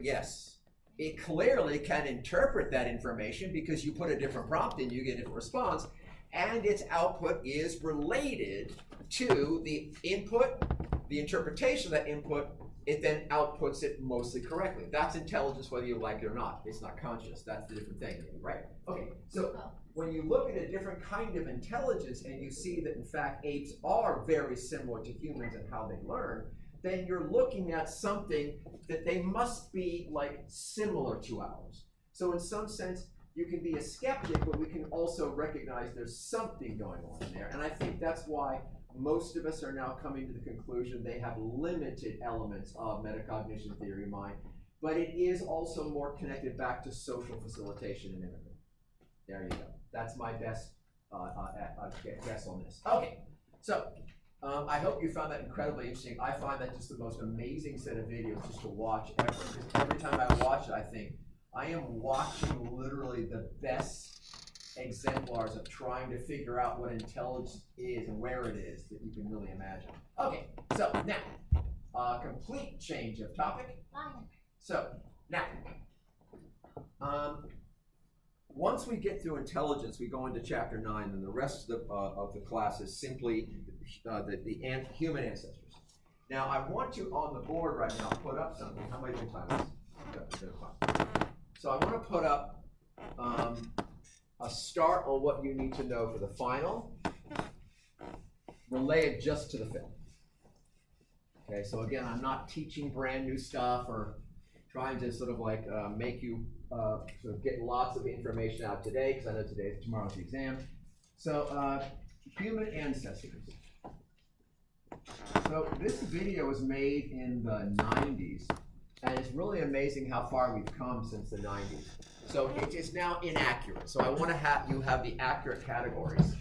S2: Yes. It clearly can interpret that information because you put a different prompt in, you get a different response, and its output is related to the input, the interpretation of that input. It then outputs it mostly correctly. That's intelligence whether you like it or not. It's not conscious. That's the different thing, right? Okay, so when you look at a different kind of intelligence and you see that in fact apes are very similar to humans in how they learn, then you're looking at something that they must be like similar to ours. So in some sense, you can be a skeptic, but we can also recognize there's something going on there. And I think that's why most of us are now coming to the conclusion they have limited elements of metacognition theory of mind, but it is also more connected back to social facilitation and mimicry. There you go. That's my best guess on this. Okay, so I hope you found that incredibly interesting. I find that just the most amazing set of videos just to watch ever. Because every time I watch it, I think I am watching literally the best exemplars of trying to figure out what intelligence is and where it is that you can really imagine. Okay, so now, complete change of topic. So now, once we get through intelligence, we go into chapter 9, and the rest of the class is simply the human ancestors. Now, I want to, on the board right now, put up something. How many time is it? So I want to put up a start on what you need to know for the final, relay it just to the film. Okay, so again, I'm not teaching brand new stuff or trying to sort of like make you sort of get lots of information out today, because I know tomorrow's the exam. So human ancestors. So this video was made in the 90s, and it's really amazing how far we've come since the 90s. So it is now inaccurate. So I want to have you have the accurate categories.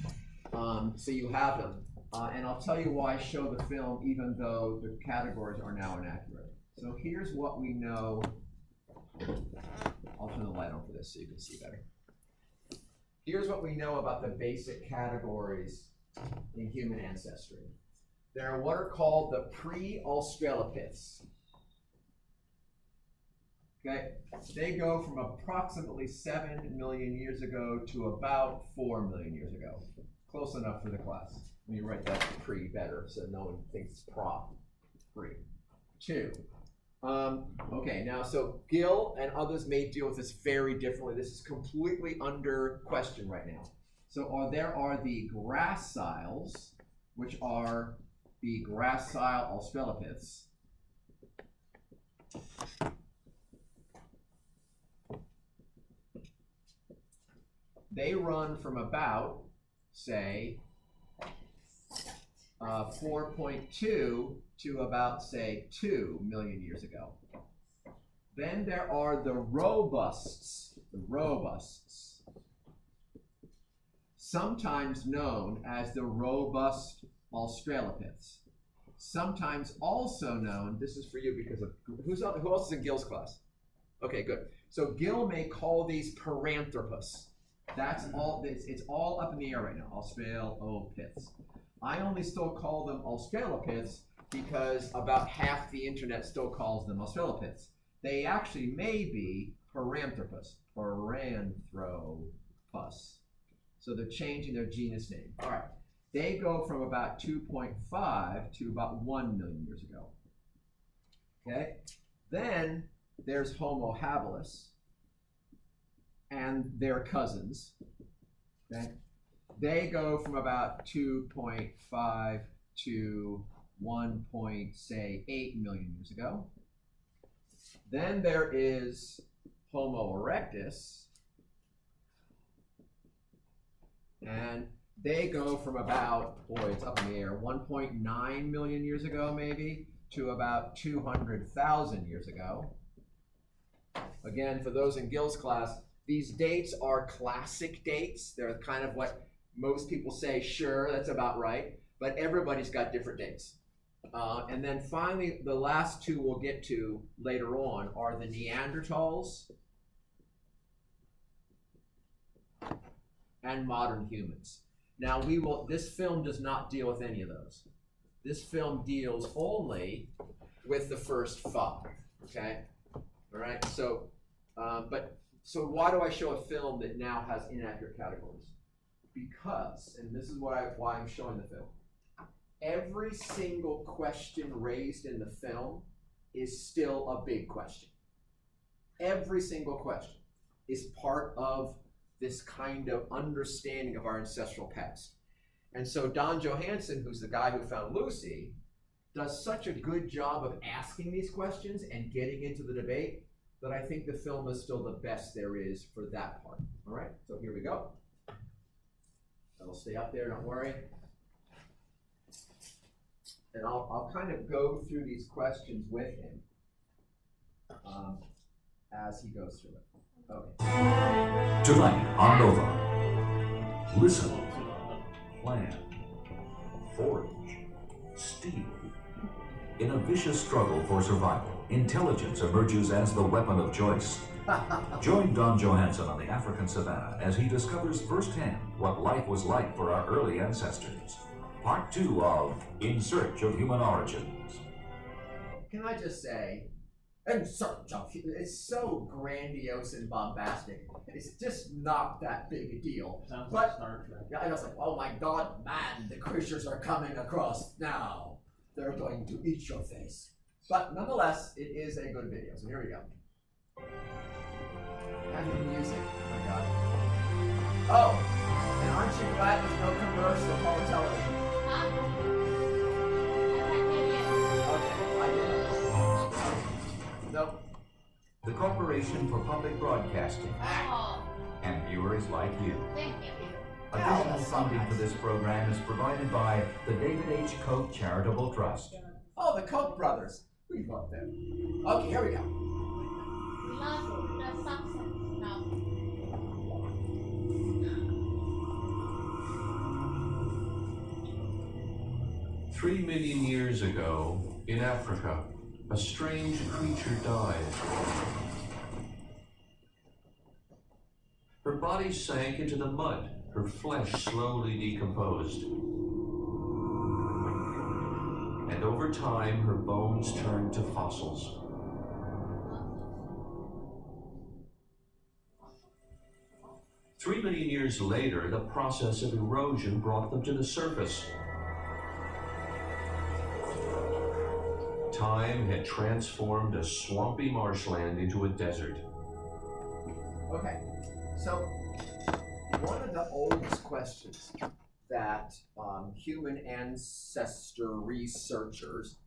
S2: So you have them. And I'll tell you why I show the film even though the categories are now inaccurate. So here's what we know. I'll turn the light on for this so you can see better. Here's what we know about the basic categories in human ancestry. There are what are called the pre-Australopiths. Okay, they go from approximately 7 million years ago to about 4 million years ago. Close enough for the class. Let me write that pre better so no one thinks it's pre. 2. Okay, now so Gill and others may deal with this very differently. This is completely under question right now. So there are the graciles, which are the gracile Australopiths. They run from about, say, 4.2 to about, say, 2 million years ago. Then there are the robusts, sometimes known as the robust Australopiths. Sometimes also known, this is for you because of, who else is in Gill's class? Okay, good. So Gill may call these Paranthropus. That's all, it's all up in the air right now, Australopiths. I only still call them Australopiths because about half the internet still calls them Australopiths. They actually may be Paranthropus. So they're changing their genus name. All right. They go from about 2.5 to about 1 million years ago. Okay? Then there's Homo habilis and their cousins. Okay? They go from about 2.5 to 1.8 million years ago. Then there is Homo erectus, and they go from about, boy, it's up in the air, 1.9 million years ago maybe, to about 200,000 years ago. Again, for those in Gill's class, These dates are classic dates. They're kind of what most people say, sure, that's about right, but everybody's got different dates. And then finally, the last two we'll get to later on are the Neanderthals and modern humans. Now this film does not deal with any of those. This film deals only with the first 5, okay? All right, so why do I show a film that now has inaccurate categories? Because, and this is why I'm showing the film, every single question raised in the film is still a big question. Every single question is part of this kind of understanding of our ancestral past. And so Don Johanson, who's the guy who found Lucy, does such a good job of asking these questions and getting into the debate that I think the film is still the best there is for that part. All right, so here we go. That'll stay up there, don't worry. And I'll kind of go through these questions with him as he goes through it. Okay.
S13: Tonight on Nova, listen, plan, forge, steal. In a vicious struggle for survival, intelligence emerges as the weapon of choice. Join Don Johanson on the African savannah as he discovers firsthand what life was like for our early ancestors. Part 2 of In Search of Human Origins.
S2: Can I just say, In Search of Human, it's so grandiose and bombastic. It's just not that big a deal.
S3: Sounds
S2: but
S3: like Star Trek.
S2: yeah, I was like, oh my God, man, the creatures are coming across now. They're going to eat your face. But nonetheless, it is a good video. So here we go. And the music. Oh my God. Oh, and aren't you glad there's no commercial on television? Okay, I did. Nope.
S13: The Corporation for Public Broadcasting and viewers like you.
S1: Thank you.
S13: Additional funding for this program is provided by the David H. Koch Charitable Trust.
S2: Oh, the Koch brothers. We love them. Okay, here we go.
S1: We love the success now.
S14: Three million years ago, in Africa, a strange creature died. Her body sank into the mud, her flesh slowly decomposed. And over time, her bones turned to fossils. Three million years later, the process of erosion brought them to the surface. Time had transformed a swampy marshland into a desert.
S2: Okay, so one of the oldest questions that human ancestor researchers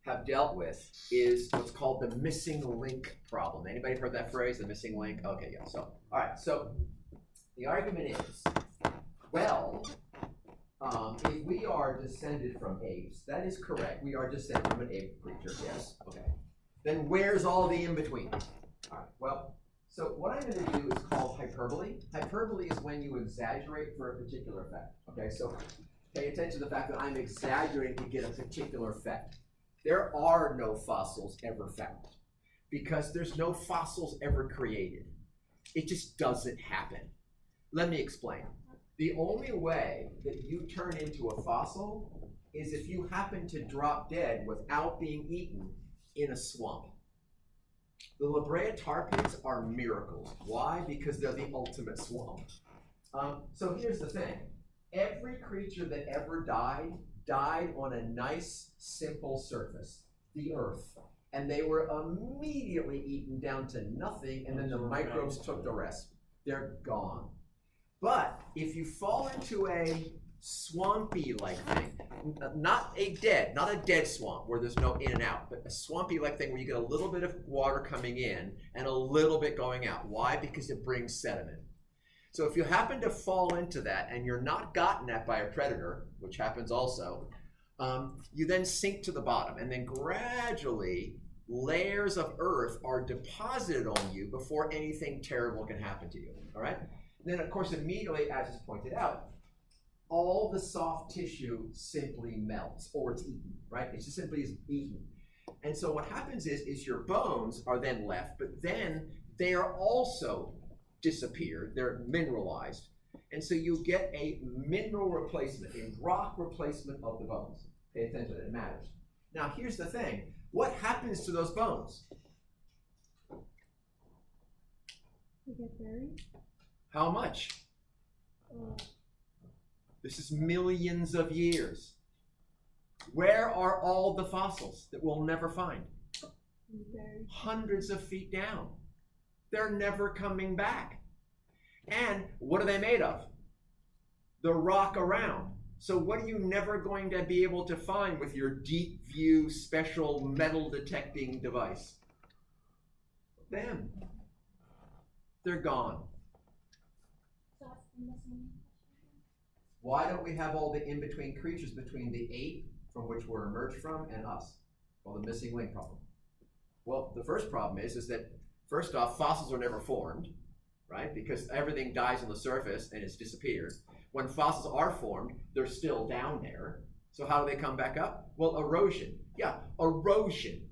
S2: have dealt with is what's called the missing link problem. Anybody heard that phrase, the missing link? Okay, yeah, so, all right, so the argument is, well, if we are descended from apes, that is correct, we are descended from an ape creature, yes, okay. Then where's all the in-between? All right, well, so what I'm going to do is called hyperbole. Hyperbole is when you exaggerate for a particular effect. Okay, so pay attention to the fact that I'm exaggerating to get a particular effect. There are no fossils ever found because there's no fossils ever created. It just doesn't happen. Let me explain. The only way that you turn into a fossil is if you happen to drop dead without being eaten in a swamp. The La Brea tar pits are miracles. Why? Because they're the ultimate swamp. So here's the thing. Every creature that ever died on a nice, simple surface, the earth. And they were immediately eaten down to nothing, and then the microbes took the rest. They're gone. But if you fall into a swampy-like thing, not a dead swamp where there's no in and out, but a swampy-like thing where you get a little bit of water coming in and a little bit going out. Why? Because it brings sediment. So if you happen to fall into that and you're not gotten at by a predator, which happens also, you then sink to the bottom, and then gradually layers of earth are deposited on you before anything terrible can happen to you, all right? And then, of course, immediately, as is pointed out, all the soft tissue simply melts, or it's eaten, right? It just simply is eaten. And so what happens is your bones are then left, but then they are also disappeared. They're mineralized. And so you get a mineral replacement, a rock replacement of the bones. Pay attention, it matters. Now, here's the thing. What happens to those bones?
S9: They get buried?
S2: How much? This is millions of years. Where are all the fossils that we'll never find?
S9: Buried.
S2: Hundreds of feet down. They're never coming back. And what are they made of? The rock around. So what are you never going to be able to find with your deep view special metal detecting device? Them. They're gone.
S1: So what's the missing?
S2: Why don't we have all the in-between creatures between the ape from which we're emerged from and us? Well, the missing link problem. Well, the first problem is that, first off, fossils are never formed, right? Because everything dies on the surface and it's disappeared. When fossils are formed, they're still down there. So how do they come back up? Well, erosion. Yeah, erosion.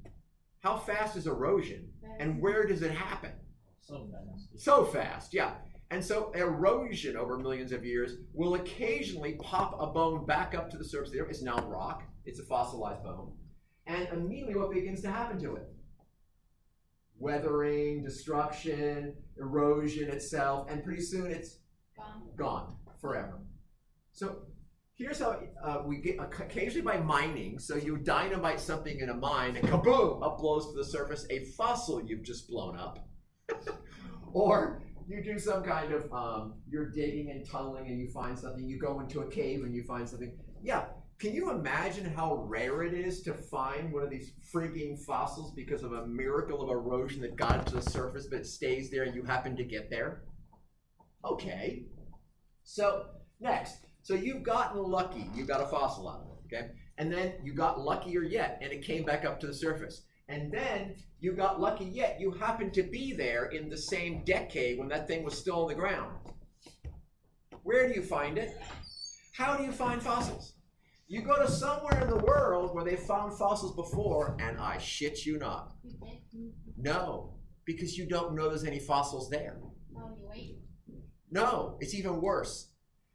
S2: How fast is erosion? And where does it happen?
S3: So fast.
S2: So fast, yeah. And so erosion over millions of years will occasionally pop a bone back up to the surface. It's now rock. It's a fossilized bone. And immediately what begins to happen to it? Weathering, destruction, erosion itself, and pretty soon it's gone forever. So here's how we get, occasionally by mining, so you dynamite something in a mine and kaboom, up blows to the surface a fossil you've just blown up. Or you do some kind of, you're digging and tunneling and you find something, you go into a cave and you find something. Yeah, can you imagine how rare it is to find one of these freaking fossils because of a miracle of erosion that got it to the surface but it stays there and you happen to get there? Okay. So, next. So you've gotten lucky, you got a fossil out of it, okay? And then you got luckier yet and it came back up to the surface. And then you got lucky yet, you happened to be there in the same decade when that thing was still on the ground. Where do you find it? How do you find fossils? You go to somewhere in the world where they found fossils before, and I shit you not. No, because you don't know there's any fossils there.
S1: Oh, you wait.
S2: No, it's even worse.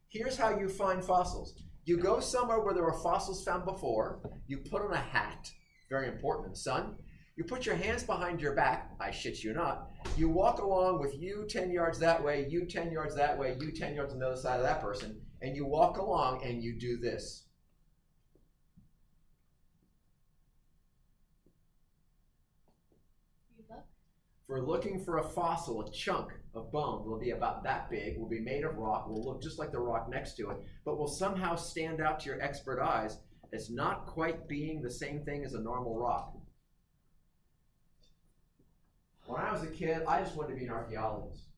S2: Here's how you find fossils. You go somewhere where there were fossils found before, you put on a hat, very important in the sun, you put your hands behind your back, I shit you not, you walk along with you 10 yards that way, you 10 yards that way, you 10 yards on the other side of that person, and you walk along and you do this.
S1: You look.
S2: If we're looking for a fossil, a chunk of bone will be about that big, will be made of rock, will look just like the rock next to it, but will somehow stand out to your expert eyes as not quite being the same thing as a normal rock. When I was a kid, I just wanted to be an archaeologist.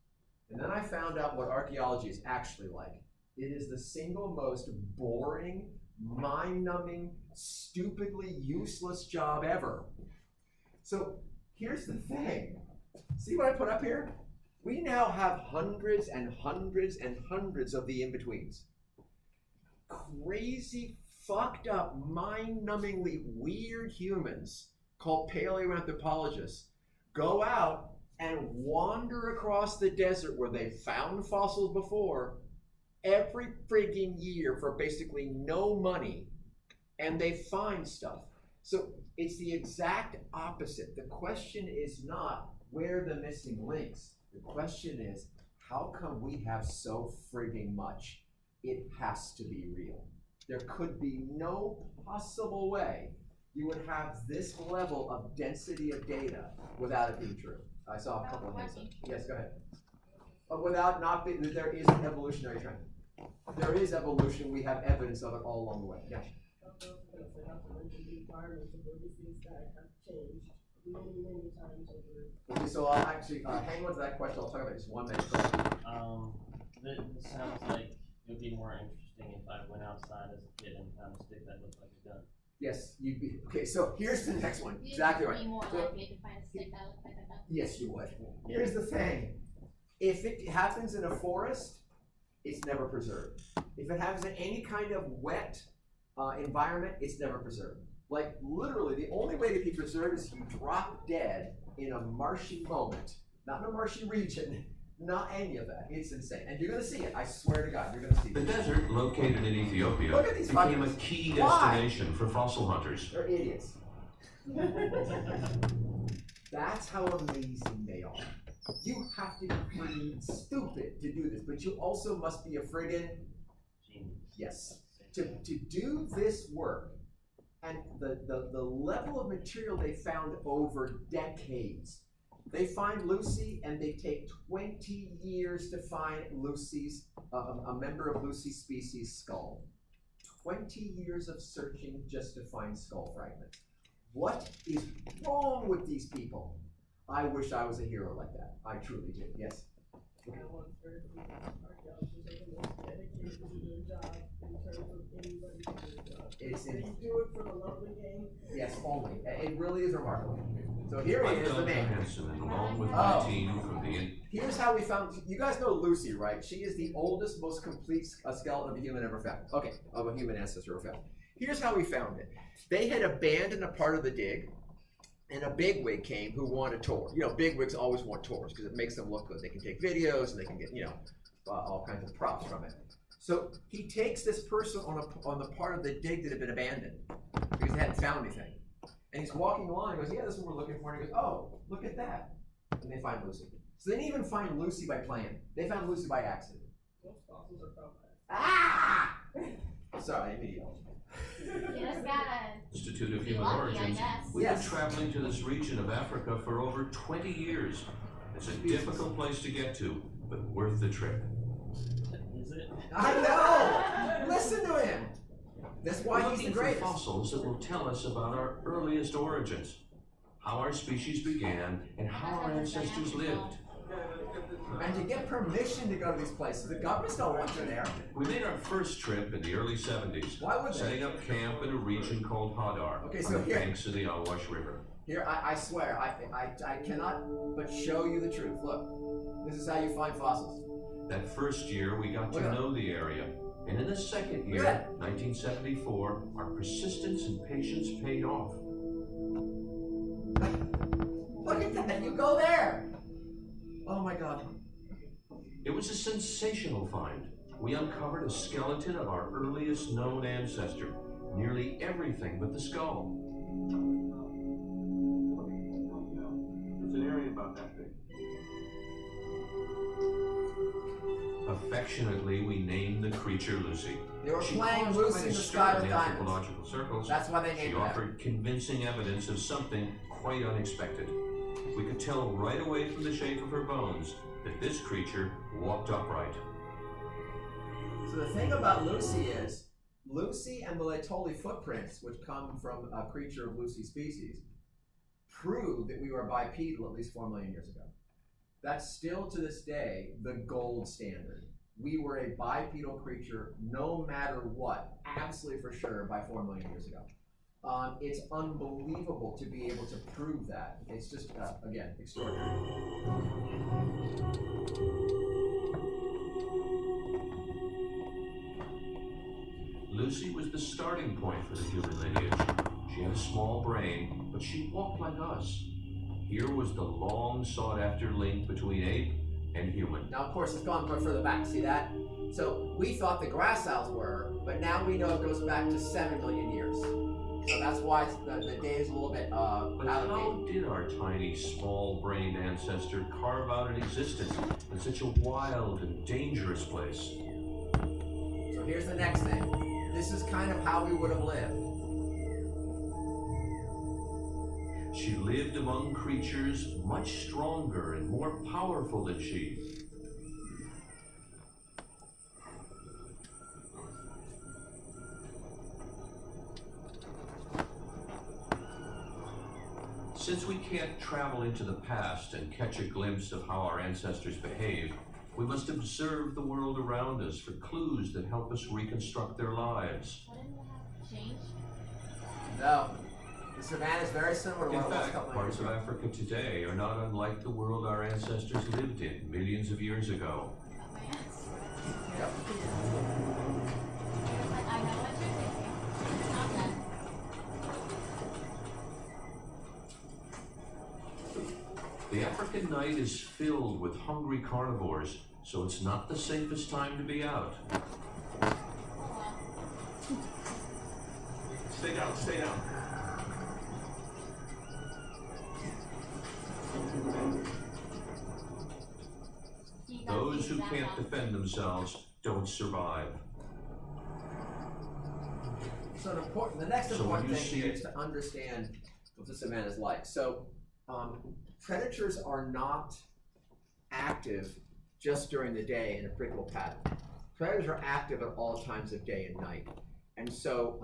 S2: And then I found out what archaeology is actually like. It is the single most boring, mind-numbing, stupidly useless job ever. So here's the thing. See what I put up here? We now have hundreds and hundreds and hundreds of the in-betweens. Crazy, fucked up, mind-numbingly weird humans called paleoanthropologists go out and wander across the desert where they found fossils before every frigging year for basically no money, and they find stuff. So it's the exact opposite. The question is not where are the missing links. The question is, how come we have so frigging much? It has to be real. There could be no possible way you would have this level of density of data without it being true. I saw a couple of hands up. Yes, go ahead. Without not being, there is an evolutionary trend. There is evolution. We have evidence of it all along the way. Yeah. Okay, so I'll actually hang on to that question. I'll talk about just 1 minute.
S3: This sounds like it would be more interesting if I went outside as a kid and found a stick that looked like a gun.
S2: Yes, you'd be, okay, so here's the next one,
S1: You'd
S2: exactly right.
S1: be more
S2: So-
S1: likely to find a stick that looks like a duck.
S2: Yes, you would. Here's the thing. If it happens in a forest, it's never preserved. If it happens in any kind of wet environment, it's never preserved. Like literally, the only way to be preserved is you drop dead in a marshy moment, not in a marshy region, not any of that. It's insane. And you're gonna see it, I swear to God, you're gonna see it.
S14: The desert, located in Ethiopia,
S2: Look at these
S14: became a
S2: fuckers.
S14: key
S2: Why?
S14: destination for fossil hunters.
S2: They're idiots. That's how amazing they are. You have to be pretty stupid to do this, but you also must be a friggin' yes. To do this work and the level of material they found over decades. They find Lucy and they take 20 years to find Lucy's, a member of Lucy's species skull. 20 years of searching just to find skull fragments. What is wrong with these people? I wish I was a hero like that. I truly do. Yes?
S4: I once heard archaeologists are the most dedicated to their job in terms of anybody to their job. They do it for the love of the game.
S2: Yes, only. It really is remarkable. So here he
S14: I'm
S2: is, the
S14: Doug
S2: man.
S14: Johansson, and along with my
S2: Oh.
S14: team from the
S2: Here's how we found, you guys know Lucy, right? She is the oldest, most complete skeleton of a human ever found. Okay, of a human ancestor ever found. Here's how we found it. They had abandoned a part of the dig, and a bigwig came who wanted a tour. You know, bigwigs always want tours because it makes them look good. They can take videos and they can get, you know, all kinds of props from it. So he takes this person on the part of the dig that had been abandoned because they hadn't found anything. And he's walking along and goes, yeah, this is what we're looking for. And he goes, oh, look at that. And they find Lucy. So they didn't even find Lucy by plan. They found Lucy by accident.
S4: Most fossils are found by
S2: Ah! Sorry, I didn't mean to yell.
S1: You just gotta
S14: Institute of
S1: be
S14: Human
S1: lucky, I
S14: Origins.
S1: guess.
S14: We've
S2: Yes.
S14: been traveling to this region of Africa for over 20 years. It's a difficult place to get to, but worth the trip.
S3: Is it?
S2: I know! Listen to him! That's why
S14: We're
S2: he's the
S14: looking for
S2: greatest.
S14: fossils that will tell us about our earliest origins, how our species began, and how our ancestors lived.
S2: And to get permission to go to these places, the governments don't want you there.
S14: We made our first trip in the early 70s,
S2: Why would they?
S14: setting up camp in a region called Hadar,
S2: Okay, so
S14: on the
S2: here-
S14: banks of the Awash River.
S2: Here, I swear, I cannot but show you the truth. Look, this is how you find fossils.
S14: That first year, we got to
S2: Look at
S14: know the area. And in the second
S2: Look
S14: year,
S2: at that.
S14: 1974, our persistence and patience paid off.
S2: Look at that, you go there! Oh my God.
S14: It was a sensational find. We uncovered a skeleton of our earliest known ancestor, nearly everything but the skull.
S10: It's an area about that big.
S14: Affectionately, we named the creature Lucy.
S2: They were
S14: She
S2: playing
S14: caused
S2: Lucy
S14: quite
S2: in
S14: a
S2: the
S14: stir
S2: sky
S14: in
S2: with
S14: the
S2: diamonds.
S14: anthropological circles.
S2: That's why they
S14: She
S2: named it that.
S14: offered convincing evidence of something quite unexpected. We could tell right away from the shape of her bones that this creature walked upright.
S2: So the thing about Lucy is, Lucy and the Laetoli footprints, which come from a creature of Lucy's species, prove that we were bipedal at least 4 million years ago. That's still to this day the gold standard. We were a bipedal creature no matter what, absolutely for sure, by 4 million years ago. It's unbelievable to be able to prove that. It's just, again, extraordinary.
S14: Lucy was the starting point for the human lineage. She had a small brain, but she walked like us. Here was the long sought-after link between ape and human.
S2: Now, of course, it's gone much further back. See that? So we thought the gracile were, but now we know it goes back to 7 million years. So that's why the data is a little bit
S14: But
S2: out of
S14: how
S2: date.
S14: did our tiny, small-brained ancestor carve out an existence in such a wild and dangerous place?
S2: So here's the next thing. This is kind of how we would have lived.
S14: She lived among creatures much stronger and more powerful than she. Since we can't travel into the past and catch a glimpse of how our ancestors behaved, we must observe the world around us for clues that help us reconstruct their lives.
S1: Wouldn't it have changed?
S2: No. The savannah is very similar to
S14: In
S2: what it was a
S14: fact,
S2: couple of
S14: parts
S2: years
S14: of
S2: ago.
S14: Africa today are not unlike the world our ancestors lived in millions of years ago.
S2: Yep.
S1: I know what you're thinking. It's not that.
S14: The African night is filled with hungry carnivores, so it's not the safest time to be out. Stay down, stay down. Those who can't defend themselves don't survive.
S2: So the next
S14: So when
S2: important
S14: you
S2: thing
S14: see
S2: here
S14: it-
S2: is to understand what the savannah is like. So predators are not active just during the day in a predictable pattern. Predators are active at all times of day and night. And so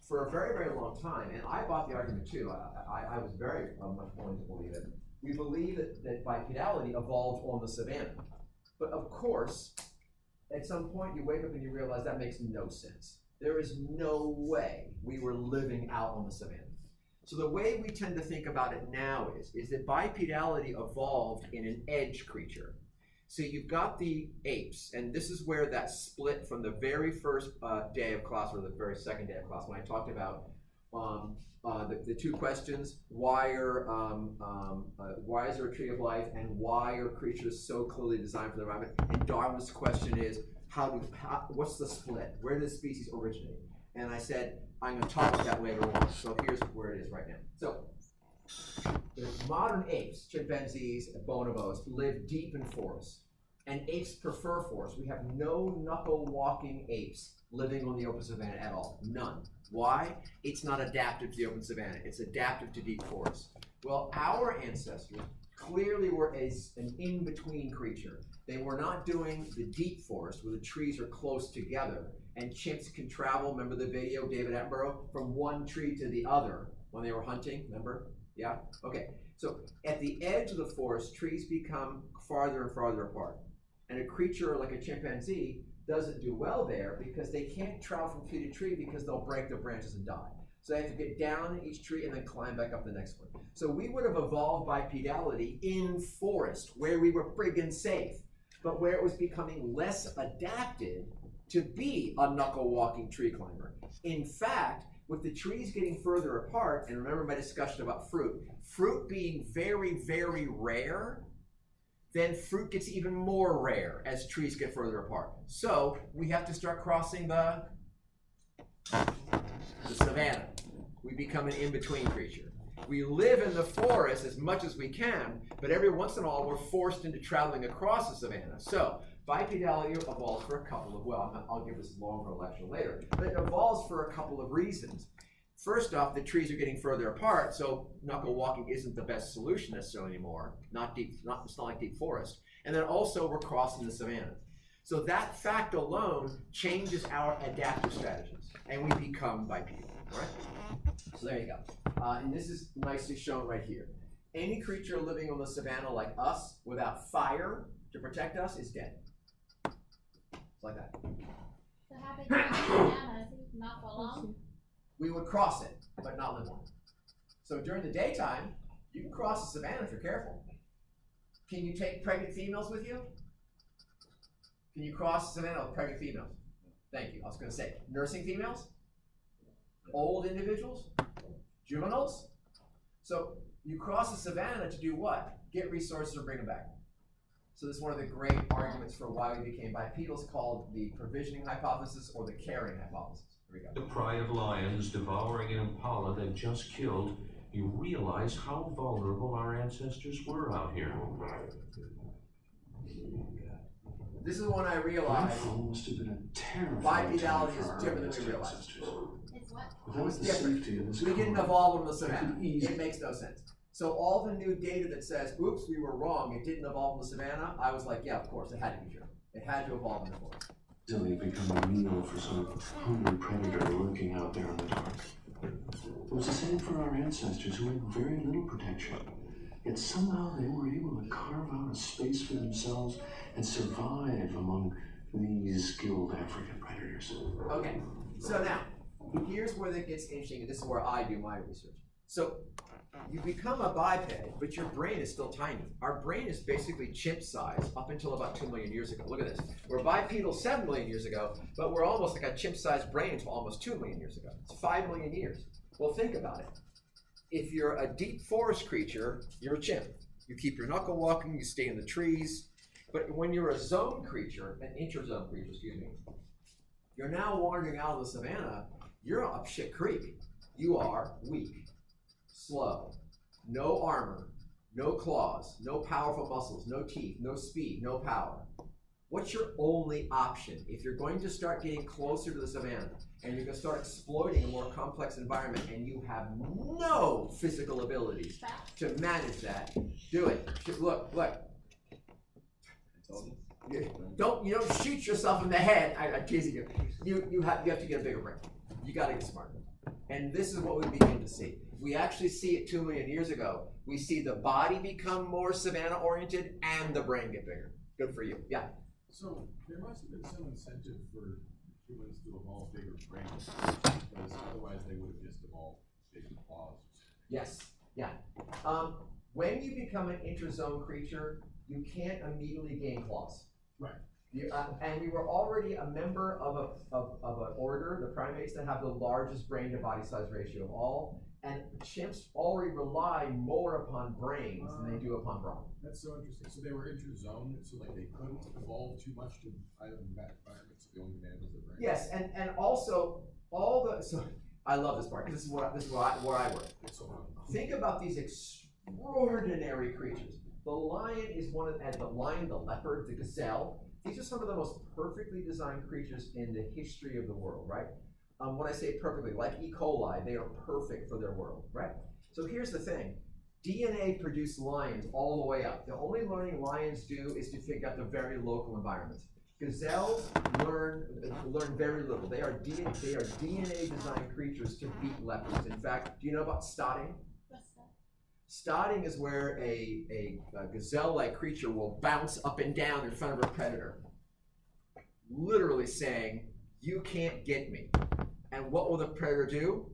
S2: for a very, very long time, and I bought the argument too, I was very much willing to believe it, we believe that bipedality evolved on the savannah. But of course, at some point you wake up and you realize that makes no sense. There is no way we were living out on the savannah. So the way we tend to think about it now is that bipedality evolved in an edge creature. So you've got the apes, and this is where that split from the very first day of class, or the very second day of class, when I talked about the two questions: why is there a tree of life, and why are creatures so clearly designed for the environment? And Darwin's question is, what's the split? Where did the species originate? And I said, I'm going to talk about that later on. So here's where it is right now. So the modern apes, chimpanzees, bonobos, live deep in forests. And apes prefer forests. We have no knuckle-walking apes living on the open savanna at all. None. Why? It's not adapted to the open savanna. It's adapted to deep forests. Well, our ancestors clearly were an in-between creature. They were not doing the deep forest where the trees are close together and chimps can travel, remember the video, David Attenborough, from one tree to the other when they were hunting, remember? Yeah? Okay. So at the edge of the forest, trees become farther and farther apart. And a creature like a chimpanzee doesn't do well there because they can't travel from tree to tree because they'll break their branches and die. So they have to get down each tree and then climb back up the next one. So we would have evolved bipedality in forest where we were friggin' safe, but where it was becoming less adapted to be a knuckle-walking tree climber. In fact, with the trees getting further apart, and remember my discussion about fruit being very, very rare, then fruit gets even more rare as trees get further apart. So we have to start crossing the savanna. We become an in-between creature. We live in the forest as much as we can, but every once in a while we're forced into traveling across the savanna. So bipedality evolves for a couple of, I'll give this longer lecture later, but it evolves for a couple of reasons. First off, the trees are getting further apart, so knuckle walking isn't the best solution necessarily anymore. It's not like deep forest. And then also we're crossing the savanna. So that fact alone changes our adaptive strategies, and we become bipedal, all right? So there you go. And this is nicely shown right here. Any creature living on the savanna like us, without fire to protect us, is dead. It's like that.
S1: So how big is the savannah? Not for long?
S2: We would cross it, but not live on it. So during the daytime, you can cross the savanna if you're careful. Can you take pregnant females with you? Can you cross the savanna with pregnant females? Thank you. I was going to say, nursing females? Old individuals? Juveniles? So you cross the savanna to do what? Get resources or bring them back. So this is one of the great arguments for why we became bipedals, called the provisioning hypothesis or the carrying hypothesis. Here we go.
S14: The pride of lions devouring an impala they've just killed, you realize how vulnerable our ancestors were out here.
S2: This is when I realized
S15: must have been a terrifying
S2: bipedality is different than we realized.
S1: It's what?
S2: It was different. We didn't evolve on the savanna. It makes no sense. So all the new data that says, oops, we were wrong, it didn't evolve in the savanna, I was like, yeah, of course, it had to be true. It had to evolve in the forest.
S15: Easily become a meal for some hungry predator lurking out there in the dark. It was the same for our ancestors who had very little protection. Yet somehow they were able to carve out a space for themselves and survive among these skilled African predators.
S2: Okay, so now, here here's where it gets interesting, and this is where I do my research. So you become a biped, but your brain is still tiny. Our brain is basically chimp size up until about 2 million years ago. Look at this. We're bipedal 7 million years ago, but we're almost like a chimp-sized brain until almost 2 million years ago. It's 5 million years. Well, think about it. If you're a deep forest creature, you're a chimp. You keep your knuckle walking, you stay in the trees. But when you're a zone creature, an intrazone creature, excuse me, you're now wandering out of the savannah, you're up shit creek. You are weak, slow, no armor, no claws, no powerful muscles, no teeth, no speed, no power. What's your only option if you're going to start getting closer to the savannah and you're going to start exploiting a more complex environment and you have no physical abilities to manage that? Do it. Look. You don't shoot yourself in the head. I'm teasing you. You have to get a bigger brain. You got to get smarter. And this is what we begin to see. We actually see it 2 million years ago. We see the body become more savannah-oriented and the brain get bigger. Good for you. Yeah.
S8: So there must have been some incentive for humans to evolve bigger brains, because otherwise they would have just evolved bigger claws.
S2: Yes. Yeah. When you become an intrazone creature, you can't immediately gain claws.
S8: Right.
S2: And we were already a member of an order, the primates, that have the largest brain to body size ratio of all. And chimps already rely more upon brains than they do upon brawn.
S8: That's so interesting. So they were intrazone, so like they couldn't evolve too much to island environments, so the only demand was their brain.
S2: Yes, and also so I love this part because this is where I work. Think about these extraordinary creatures. The lion is the leopard, the gazelle. These are some of the most perfectly designed creatures in the history of the world, right? When I say perfectly, like E. coli, they are perfect for their world, right? So here's the thing. DNA produced lions all the way up. The only learning lions do is to figure out the very local environments. Gazelles learn very little. They are DNA designed creatures to beat leopards. In fact, do you know about stotting? Stotting is where a gazelle-like creature will bounce up and down in front of a predator, literally saying, "You can't get me." And what will the predator do?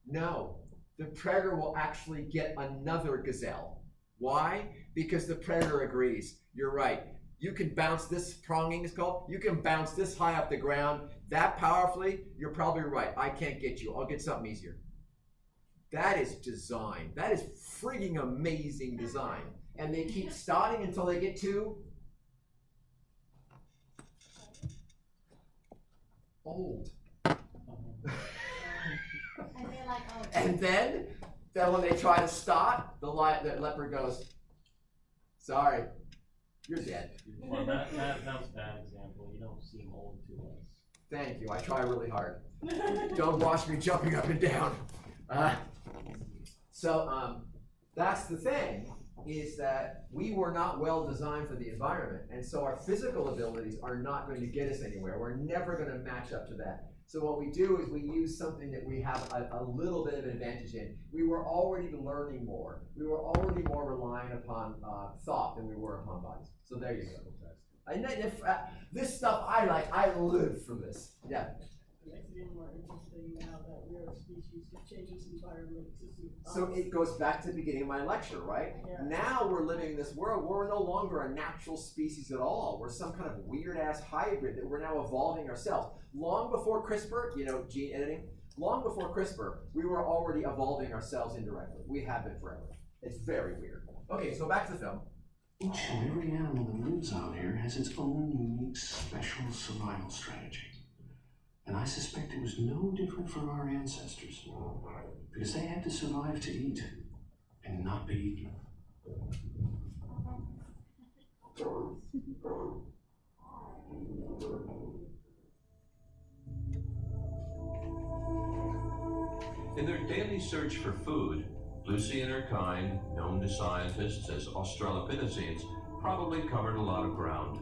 S2: No. The predator will actually get another gazelle. Why? Because the predator agrees. You're right. You can bounce this, pronging is called, you can bounce this high up the ground that powerfully, you're probably right. I can't get you. I'll get something easier. That is design. That is frigging amazing design. And they keep starting until they get to old. And then when they try to stop, the leopard goes, "Sorry, you're dead."
S3: Well, that was a bad example. You don't seem old to us.
S2: Thank you. I try really hard. Don't watch me jumping up and down. So that's the thing, is that we were not well designed for the environment, and so our physical abilities are not going to get us anywhere. We're never going to match up to that. So what we do is we use something that we have a little bit of an advantage in. We were already learning more. We were already more relying upon thought than we were upon bodies. So there you go. And then this stuff I like. I live for this. Yeah.
S4: It makes it even more interesting now that we're a species that changes environment to suit us.
S2: So it goes back to the beginning of my lecture, right?
S4: Yeah.
S2: Now we're living in this world where we're no longer a natural species at all. We're some kind of weird-ass hybrid that we're now evolving ourselves. Long before CRISPR, gene editing, long before CRISPR, we were already evolving ourselves indirectly. We have been forever. It's very weird. Okay, so back to the film.
S15: Each and every animal that lives out here has its own unique, special survival strategy. And I suspect it was no different for our ancestors, because they had to survive to eat and not be eaten.
S14: In their daily search for food, Lucy and her kind, known to scientists as Australopithecines, probably covered a lot of ground.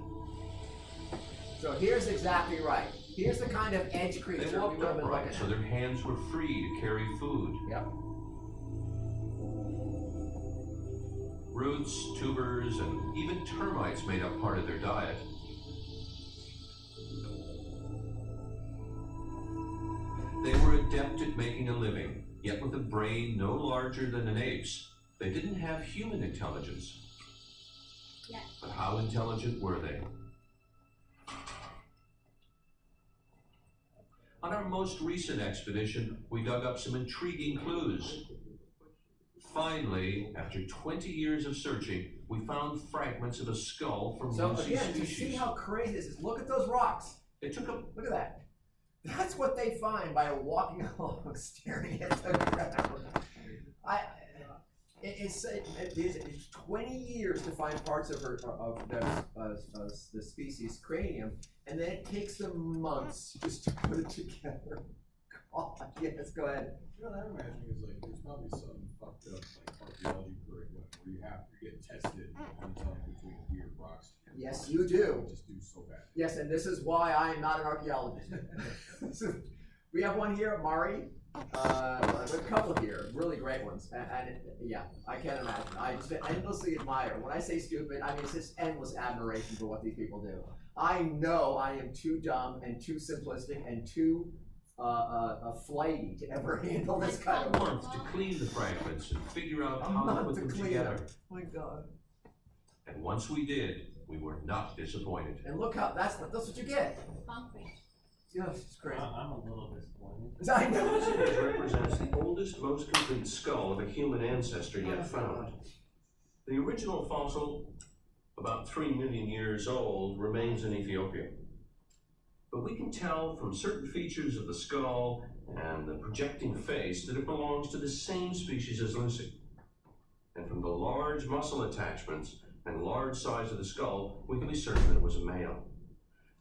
S2: So here's exactly right. Here's the kind of edge creature
S14: They
S2: we
S14: walked
S2: would have been
S14: upright,
S2: looking
S14: so
S2: at.
S14: their hands were free to carry food.
S2: Yep.
S14: Roots, tubers, and even termites made up part of their diet. They were adept adept at making a living, yet with a brain no larger than an ape's. They didn't have human intelligence.
S1: Yeah.
S14: But how intelligent were they? On our most recent expedition, we dug up some intriguing clues. Finally, after 20 years of searching, we found fragments of a skull from
S2: So
S14: Lucy's
S2: again, to
S14: species.
S2: see how crazy this is, look at those rocks.
S14: It took a
S2: Look at that. That's what they find by walking along, staring at the ground. It's 20 years to find parts of the species cranium, and then it takes them months just to put it together. God, yes, go ahead.
S8: You know what I'm imagining is like there's probably some fucked up like archaeology curriculum where you have to get tested on telling between weird rocks.
S2: Yes, you do.
S8: Just do so bad.
S2: Yes, and this is why I am not an archaeologist. We have one here, Mari. A couple here, really great ones. And yeah, I can't imagine. I just endlessly admire. When I say stupid, I mean it's just endless admiration for what these people do. I know I am too dumb and too simplistic and too flighty to ever handle this kind of work.
S14: month to clean the fragments and figure out how to put them together.
S2: My God.
S14: And once we did, we were not disappointed.
S2: And look how that's what you get.
S1: Concrete.
S2: Yes, it's crazy.
S3: I'm a little disappointed.
S2: I know.
S16: This image represents the oldest, most complete skull of a human ancestor yet found. The original fossil, about 3 million years old, remains in Ethiopia. But we can tell from certain features of the skull and the projecting face that it belongs to the same species as Lucy. And from the large muscle attachments and large size of the skull, we can be certain that it was a male.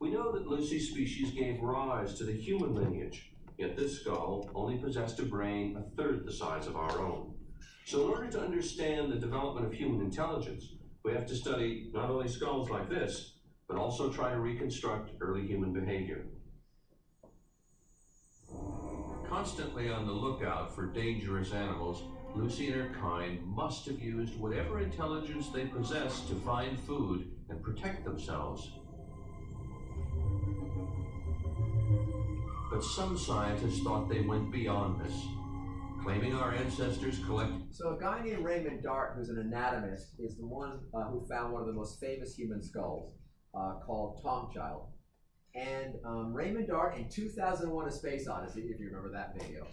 S16: We know that Lucy's species gave rise to the human lineage, yet this skull only possessed a brain a third the size of our own. So in order to understand the development of human intelligence, we have to study not only skulls like this, but also try to reconstruct early human behavior.
S14: Constantly on the lookout for dangerous animals, Lucy and her kind must have used whatever intelligence they possessed to find food and protect themselves. But some scientists thought they went beyond this, claiming our ancestors collected.
S2: So a guy named Raymond Dart, who's an anatomist, is the one who found one of the most famous human skulls called Tom Child. And Raymond Dart in 2001: A Space Odyssey, if you remember that video,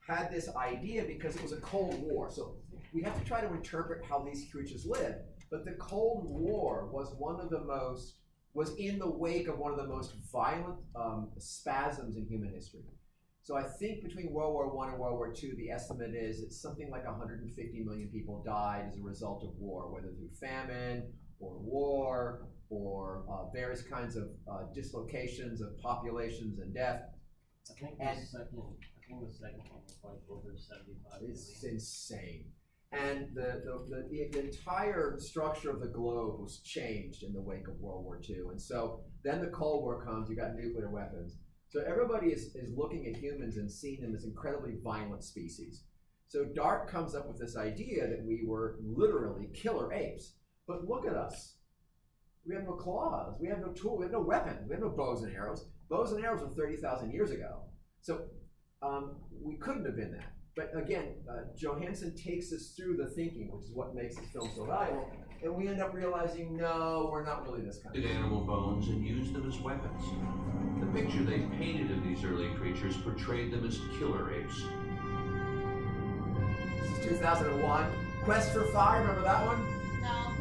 S2: had this idea because it was a Cold War. So we have to try to interpret how these creatures live. But the Cold War was in the wake of one of the most violent spasms in human history. So I think between World War I and World War II, the estimate is it's something like 150 million people died as a result of war, whether through famine or war or various kinds of dislocations of populations and death.
S3: I think the second one was like over 75 million.
S2: It's insane. And the entire structure of the globe was changed in the wake of World War II. And so then the Cold War comes, you got nuclear weapons. So everybody is looking at humans and seeing them as incredibly violent species. So Dart comes up with this idea that we were literally killer apes. But look at us. We have no claws, we have no tools, we have no weapons, we have no bows and arrows. Bows and arrows were 30,000 years ago. So we couldn't have been that. But again, Johansson takes us through the thinking, which is what makes this film so valuable, and we end up realizing, no, we're not really this kind of
S14: animal bones and used them as weapons. The picture they painted of these early creatures portrayed them as killer apes.
S2: This is 2001. Quest for Fire, remember that one?
S1: No,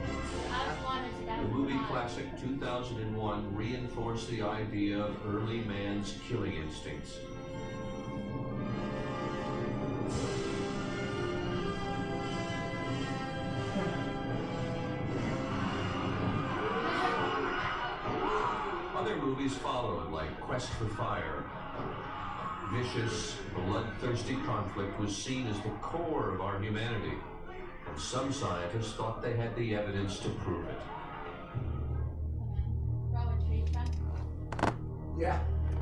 S1: I was wanted to
S14: The movie classic 2001 reinforced the idea of early man's killing instincts. Other movies followed, like Quest for Fire. Vicious, bloodthirsty conflict was seen as the core of our humanity, and some scientists thought they had the evidence to prove it.
S2: Yeah.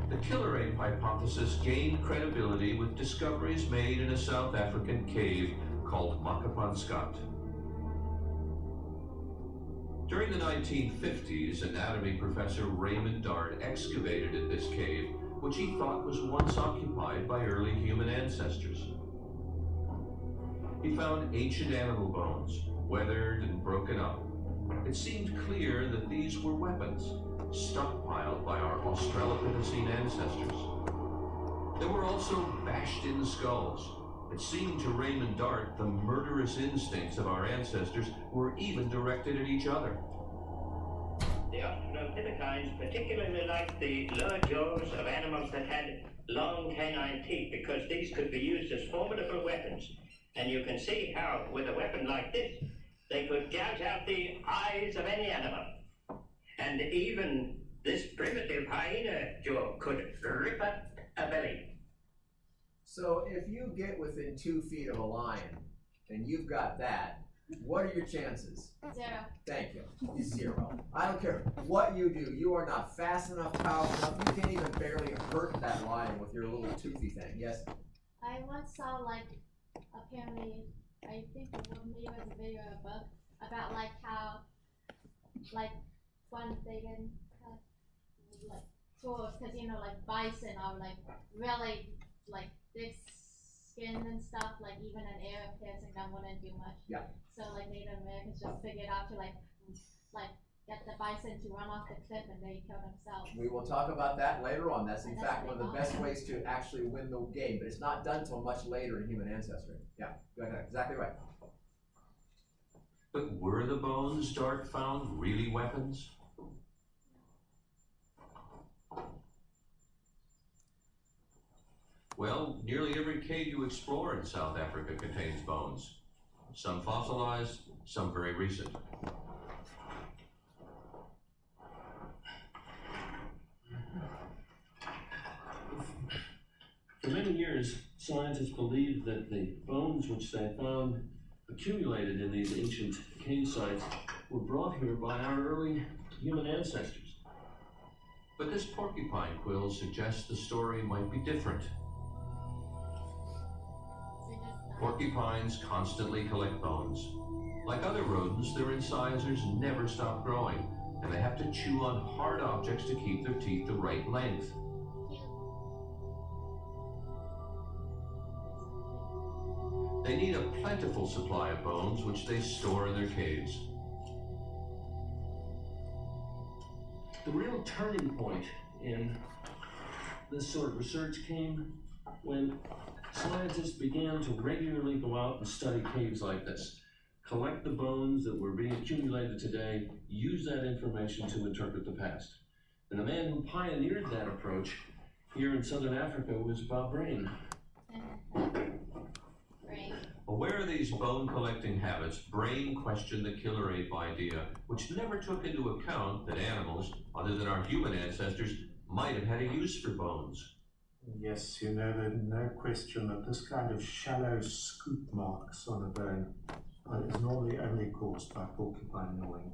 S14: The killer ape hypothesis gained credibility with discoveries made in a South African cave called Makapanskat. During the 1950s, anatomy professor Raymond Dart excavated in this cave which he thought was once occupied by early human ancestors. He found ancient animal bones, weathered and broken up. It seemed clear that these were weapons, stockpiled by our Australopithecine ancestors. There were also bashed-in skulls. It seemed to Raymond Dart the murderous instincts of our ancestors were even directed at each other.
S17: The Australopithecines particularly liked the lower jaws of animals that had long canine teeth because these could be used as formidable weapons. And you can see how, with a weapon like this, they could gouge out the eyes of any animal. And even this primitive hyena jaw could rip up a belly.
S2: So if you get within 2 feet of a lion and you've got that, what are your chances?
S1: 0.
S2: Thank you. 0. I don't care what you do. You are not fast enough, powerful enough. You can't even barely hurt that lion with your little toothy thing. Yes?
S1: I once saw, like, apparently, I think it was maybe a video or a book about, like, how, like, when they can cut, like, tools, because, you know, like, bison are, like, really, like, thick skin and stuff, like, even an arrow piercing them wouldn't do much.
S2: Yeah.
S1: So, like, Native Americans just figured out to, like, get the bison to run off the cliff and they kill themselves.
S2: We will talk about that later on. That's in
S1: And
S2: fact
S1: that's
S2: one of the best ways to actually win the game, but it's not done until much later in human ancestry. Yeah, exactly right.
S14: But were the bones Dart found really weapons? Well, nearly every cave you explore in South Africa contains bones. Some fossilized, some very recent.
S16: For many years, scientists believed that the bones which they found accumulated in these ancient cave sites were brought here by our early human ancestors.
S14: But this porcupine quill suggests the story might be different. Porcupines constantly collect bones. Like other rodents, their incisors never stop growing, and they have to chew on hard objects to keep their teeth the right length. They need a plentiful supply of bones, which they store in their caves.
S16: The real turning point in this sort of research came when scientists began to regularly go out and study caves like this, collect the bones that were being accumulated today, use that information to interpret the past. And the man who pioneered that approach here in southern Africa was Bob Brain.
S14: Aware of these bone-collecting habits, Brain questioned the killer ape idea, which never took into account that animals, other than our human ancestors, might have had a use for bones.
S18: Yes, you know, there's no question that this kind of shallow scoop marks on a bone is normally only caused by porcupine gnawing.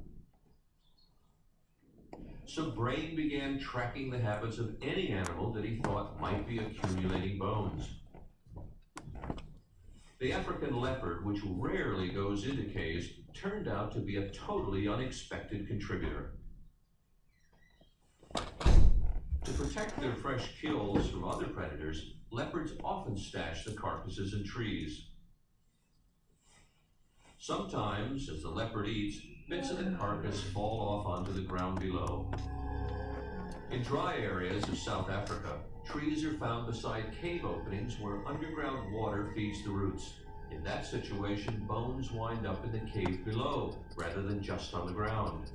S14: So Brain began tracking the habits of any animal that he thought might be accumulating bones. The African leopard, which rarely goes into caves, turned out to be a totally unexpected contributor. To protect their fresh kills from other predators, leopards often stash the carcasses in trees. Sometimes, as the leopard eats, bits of the carcass fall off onto the ground below. In dry areas of South Africa, trees are found beside cave openings where underground water feeds the roots. In that situation, bones wind up in the cave below, rather than just on the ground.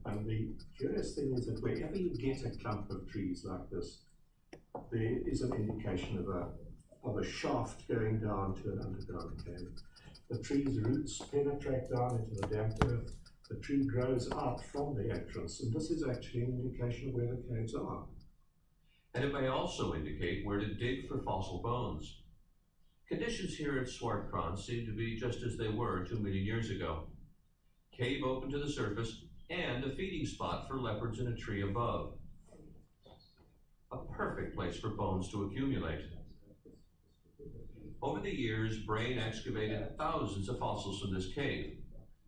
S18: And the curious thing is that wherever you get a clump of trees like this, there is an indication of a shaft going down to an underground cave. The tree's roots penetrate down into the damp earth. The tree grows out from the entrance, and this is actually an indication of where the caves are.
S14: And it may also indicate where to dig for fossil bones. Conditions here at Swartkrans seem to be just as they were 2 million years ago. Cave open to the surface, and a feeding spot for leopards in a tree above. A perfect place for bones to accumulate. Over the years, Brain excavated thousands of fossils from this cave.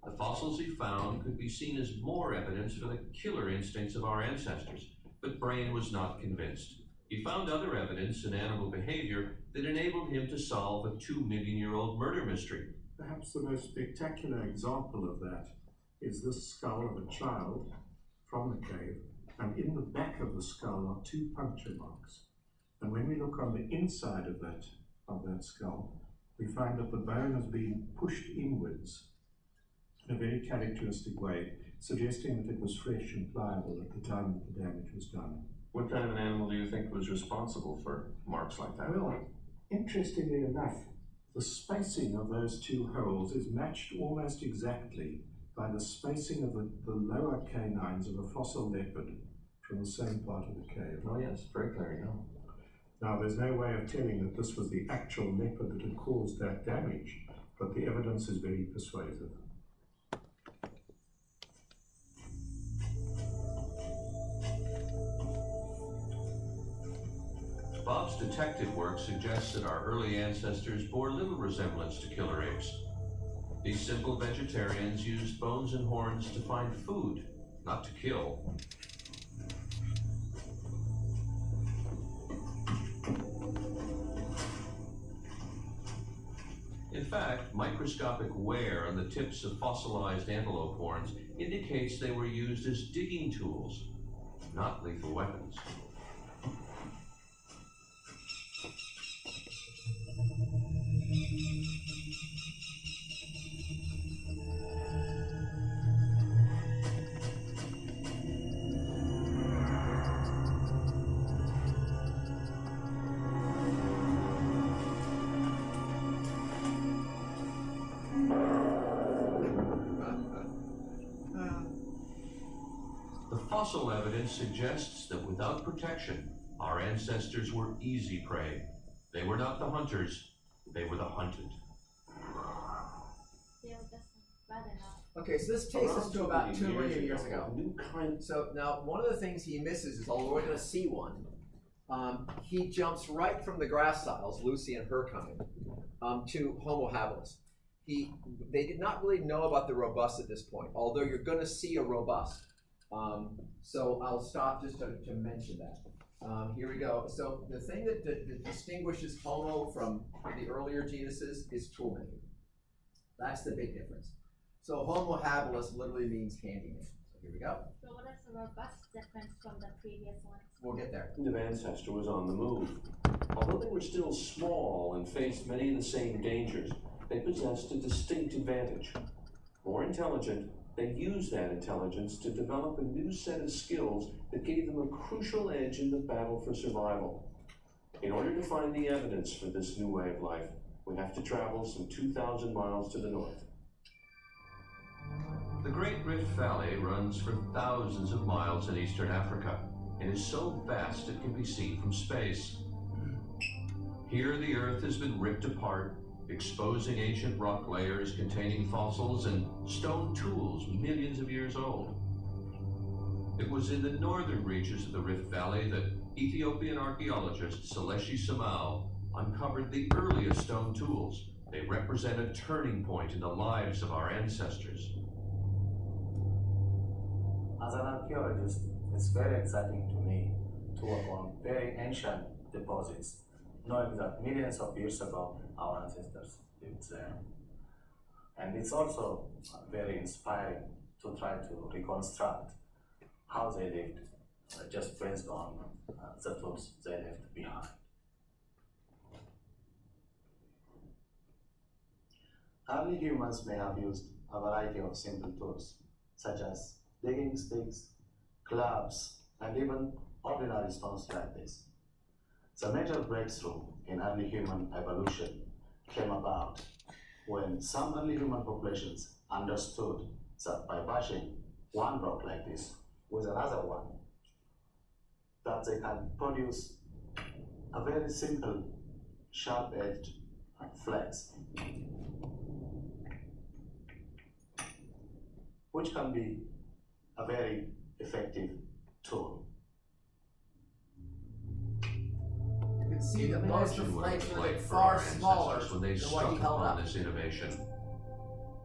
S14: The fossils he found could be seen as more evidence for the killer instincts of our ancestors, but Brain was not convinced. He found other evidence in animal behavior that enabled him to solve a 2-million-year-old murder mystery.
S18: Perhaps the most spectacular example of that is this skull of a child from the cave, and in the back of the skull are 2 puncture marks. And when we look on the inside of that skull, we find that the bone has been pushed inwards in a very characteristic way, suggesting that it was fresh and pliable at the time that the damage was done.
S16: What kind of an animal do you think was responsible for marks like that?
S18: Well, interestingly enough, the spacing of those 2 holes is matched almost exactly by the spacing of the lower canines of a fossil leopard from the same part of the cave.
S16: Oh yes, very clear, yeah.
S18: Now, there's no way of telling that this was the actual leopard that had caused that damage, but the evidence is very persuasive.
S14: Bob's detective work suggests that our early ancestors bore little resemblance to killer apes. These simple vegetarians used bones and horns to find food, not to kill. In fact, microscopic wear on the tips of fossilized antelope horns indicates they were used as digging tools, not lethal weapons. The fossil evidence suggests that without protection, our ancestors were easy prey. They were not the hunters, they were the hunted.
S2: Okay, so this takes us to about 2 million years ago. So now, one of the things he misses is, although we're going to see one, he jumps right from the gracile, Lucy and her kind, to Homo habilis. They did not really know about the robust at this point, although you're going to see a robust. So I'll stop just to mention that. Here we go. So the thing that distinguishes Homo from the earlier genuses is toolmaking. That's the big difference. So Homo habilis literally means handyman. So here we go.
S1: So what is the robust difference from the previous ones?
S2: We'll get there.
S16: The ancestor was on the move. Although they were still small and faced many of the same dangers, they possessed a distinct advantage. More intelligent, they used that intelligence to develop a new set of skills that gave them a crucial edge in the battle for survival. In order to find the evidence for this new way of life, we have to travel some 2,000 miles to the north.
S14: The Great Rift Valley runs for thousands of miles in eastern Africa and is so vast it can be seen from space. Here the earth has been ripped apart, exposing ancient rock layers containing fossils and stone tools millions of years old. It was in the northern reaches of the Rift Valley that Ethiopian archaeologist Seleshi Samau uncovered the earliest stone tools. They represent a turning point in the lives of our ancestors.
S19: As an archaeologist, it's very exciting to me to work on very ancient deposits, knowing that millions of years ago our ancestors lived there. And it's also very inspiring to try to reconstruct how they lived, just based on the tools they left behind. Early humans may have used a variety of simple tools, such as digging sticks, clubs, and even ordinary stones like this. The major breakthrough in early human evolution came about when some early human populations understood that by bashing one rock like this with another one, that they can produce a very simple, sharp-edged flex, which can be a very effective tool.
S2: You can see that most of the flakes were
S14: like
S2: far smaller
S14: when they
S2: than what
S14: struck
S2: he held
S14: upon
S2: up.
S14: this innovation.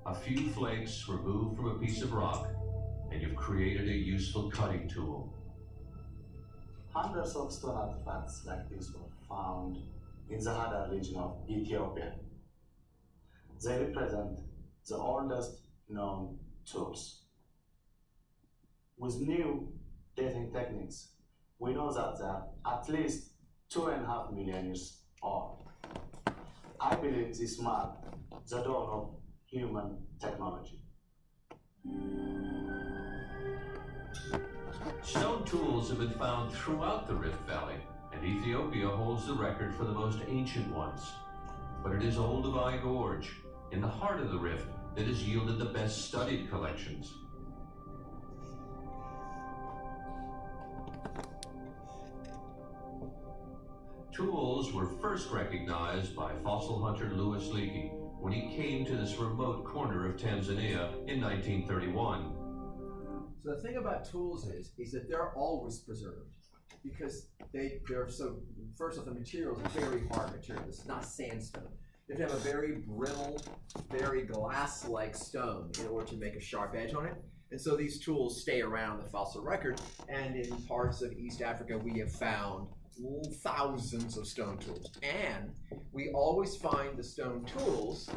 S14: A few flakes removed from a piece of rock, and you've created a useful cutting tool.
S19: Hundreds of stone artifacts like this were found in the Hada region of Ethiopia. They represent the oldest known tools. With new dating techniques, we know that they are at least 2.5 million years old. I believe this marked the dawn of human technology.
S14: Stone tools have been found throughout the Rift Valley, and Ethiopia holds the record for the most ancient ones. But it is Olduvai Gorge, in the heart of the rift, that has yielded the best studied collections. Tools were first recognized by fossil hunter Louis Leakey when he came to this remote corner of Tanzania in 1931.
S2: So the thing about tools is that they're always preserved because they're so, first off, the material is very hard material. It's not sandstone. You have to have a very brittle, very glass-like stone in order to make a sharp edge on it. And so these tools stay around the fossil record, and in parts of East Africa we have found thousands of stone tools. And we always find the stone tools,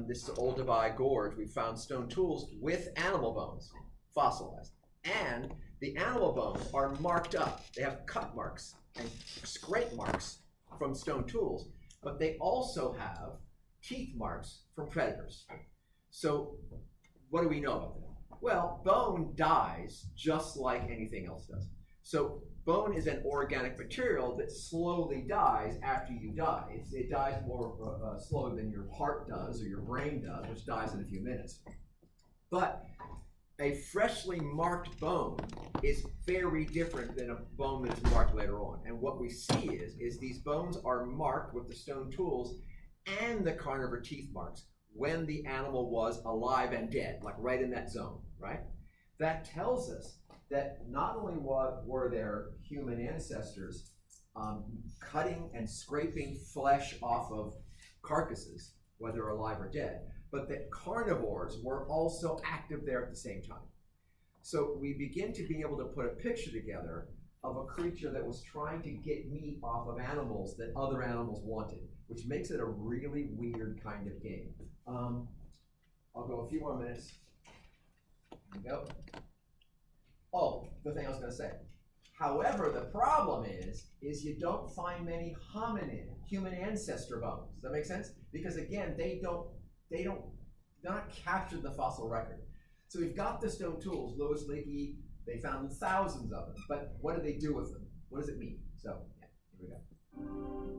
S2: this Olduvai Gorge, we found stone tools with animal bones, fossilized. And the animal bones are marked up. They have cut marks and scrape marks from stone tools, but they also have teeth marks from predators. So what do we know about that? Well, bone dies just like anything else does. So bone is an organic material that slowly dies after you die. It dies more slowly than your heart does or your brain does, which dies in a few minutes. But a freshly marked bone is very different than a bone that is marked later on. And what we see is these bones are marked with the stone tools and the carnivore teeth marks when the animal was alive and dead, like right in that zone, right? That tells us that not only were there human ancestors cutting and scraping flesh off of carcasses, whether alive or dead, but that carnivores were also active there at the same time. So we begin to be able to put a picture together of a creature that was trying to get meat off of animals that other animals wanted, which makes it a really weird kind of game. I'll go a few more minutes. There we go. Oh, the thing I was going to say. However, the problem is you don't find many hominid, human ancestor bones. Does that make sense? Because again, they're not captured the fossil record. So we've got the stone tools, Louis Leakey, they found thousands of them, but what do they do with them? What does it mean? So, yeah, here we go.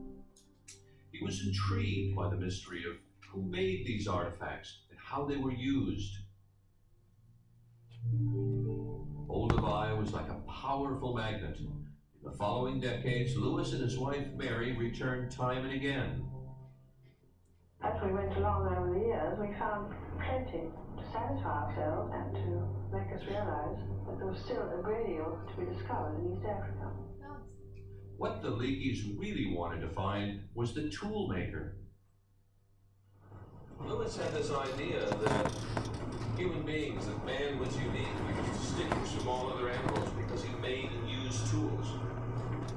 S14: He was intrigued by the mystery of who made these artifacts and how they were used. Olduvai was like a powerful magnet. In the following decades, Louis and his wife Mary returned time and again.
S20: As we went along over the years, we found plenty to satisfy ourselves and to make us realize that there was still a great deal to be discovered in East Africa.
S14: What the Leakeys really wanted to find was the tool maker.
S16: Louis had this idea that human beings, that man was unique, he was distinguished from all other animals because he made and used tools.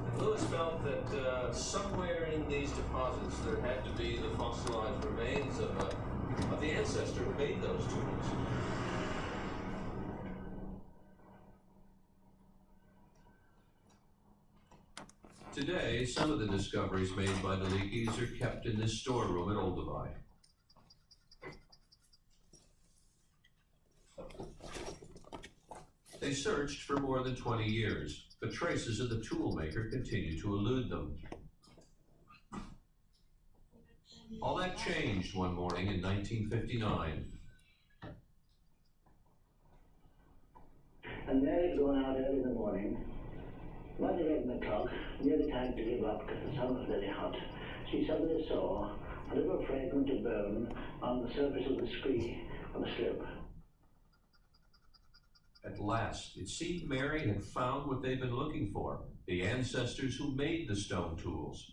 S16: And Louis felt that somewhere in these deposits there had to be the fossilized remains of the ancestor who made those tools.
S14: Today, some of the discoveries made by the Leakeys are kept in this storeroom at Olduvai. They searched for more than 20 years, but traces of the toolmaker continue to elude them. All that changed one morning in 1959.
S21: And Mary's going out early in the morning. About 11 o'clock, near the time to give up because the sun was very hot, she suddenly saw a little fragment of bone on the surface of the scree on the slope.
S14: At last, it seemed Mary had found what they'd been looking for, the ancestors who made the stone tools.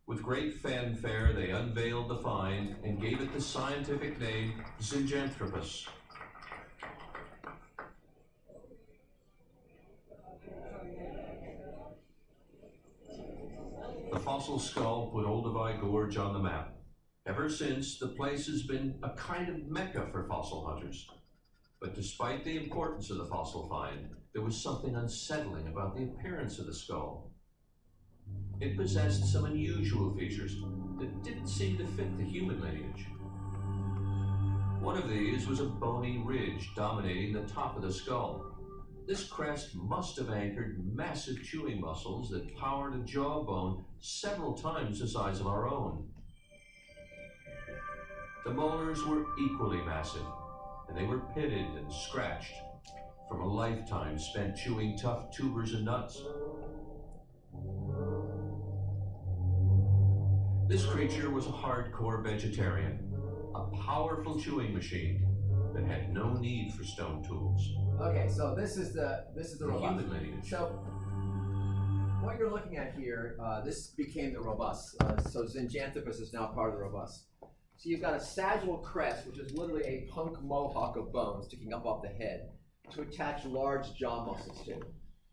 S14: With great fanfare, they unveiled the find and gave it the scientific name Zinjanthropus. fossil skull put Olduvai Gorge on the map. Ever since, the place has been a kind of mecca for fossil hunters. But despite the importance of the fossil find, there was something unsettling about the appearance of the skull. It possessed some unusual features that didn't seem to fit the human lineage. One of these was a bony ridge dominating the top of the skull. This crest must have anchored massive chewing muscles that powered a jawbone several times the size of our own. The molars were equally massive, and they were pitted and scratched from a lifetime spent chewing tough tubers and nuts. This creature was a hardcore vegetarian, a powerful chewing machine that had no need for stone tools.
S2: Okay, so this is the robust.
S14: Human lineage.
S2: So what you're looking at here, this became the robust. So Zinjanthropus is now part of the robust. So you've got a sagittal crest, which is literally a punk mohawk of bone sticking up off the head to attach large jaw muscles to.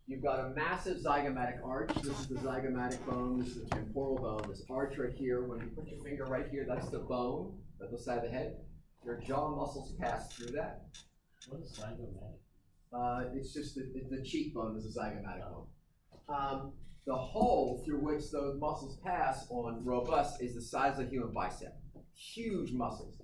S2: You've got a massive zygomatic arch. This is the zygomatic bone. This is the temporal bone. This arch right here, when you put your finger right here, that's the bone at the side of the head. Your jaw muscles pass through that.
S3: What is zygomatic?
S2: It's just the cheekbone is a zygomatic bone. The hole through which those muscles pass on robust is the size of the human bicep. Huge muscles.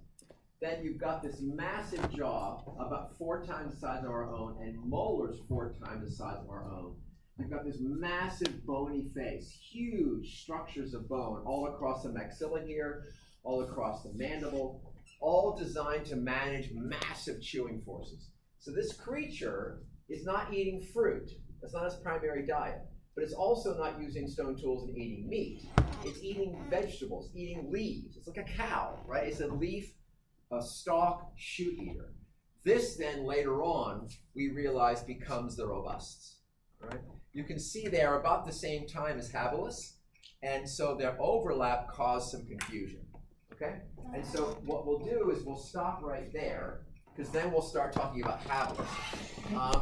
S2: Then you've got this massive jaw, about 4 times the size of our own, and molars 4 times the size of our own. You've got this massive bony face, huge structures of bone all across the maxilla here, all across the mandible, all designed to manage massive chewing forces. So this creature is not eating fruit. That's not its primary diet. But it's also not using stone tools and eating meat. It's eating vegetables, eating leaves. It's like a cow, right? It's a leaf, a stalk shoot eater. This then later on, we realize becomes the robusts, right? You can see they are about the same time as habilis, and so their overlap caused some confusion, okay? And so what we'll do is we'll stop right there, because then we'll start talking about habilis.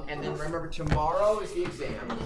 S2: And then remember, tomorrow is the exam.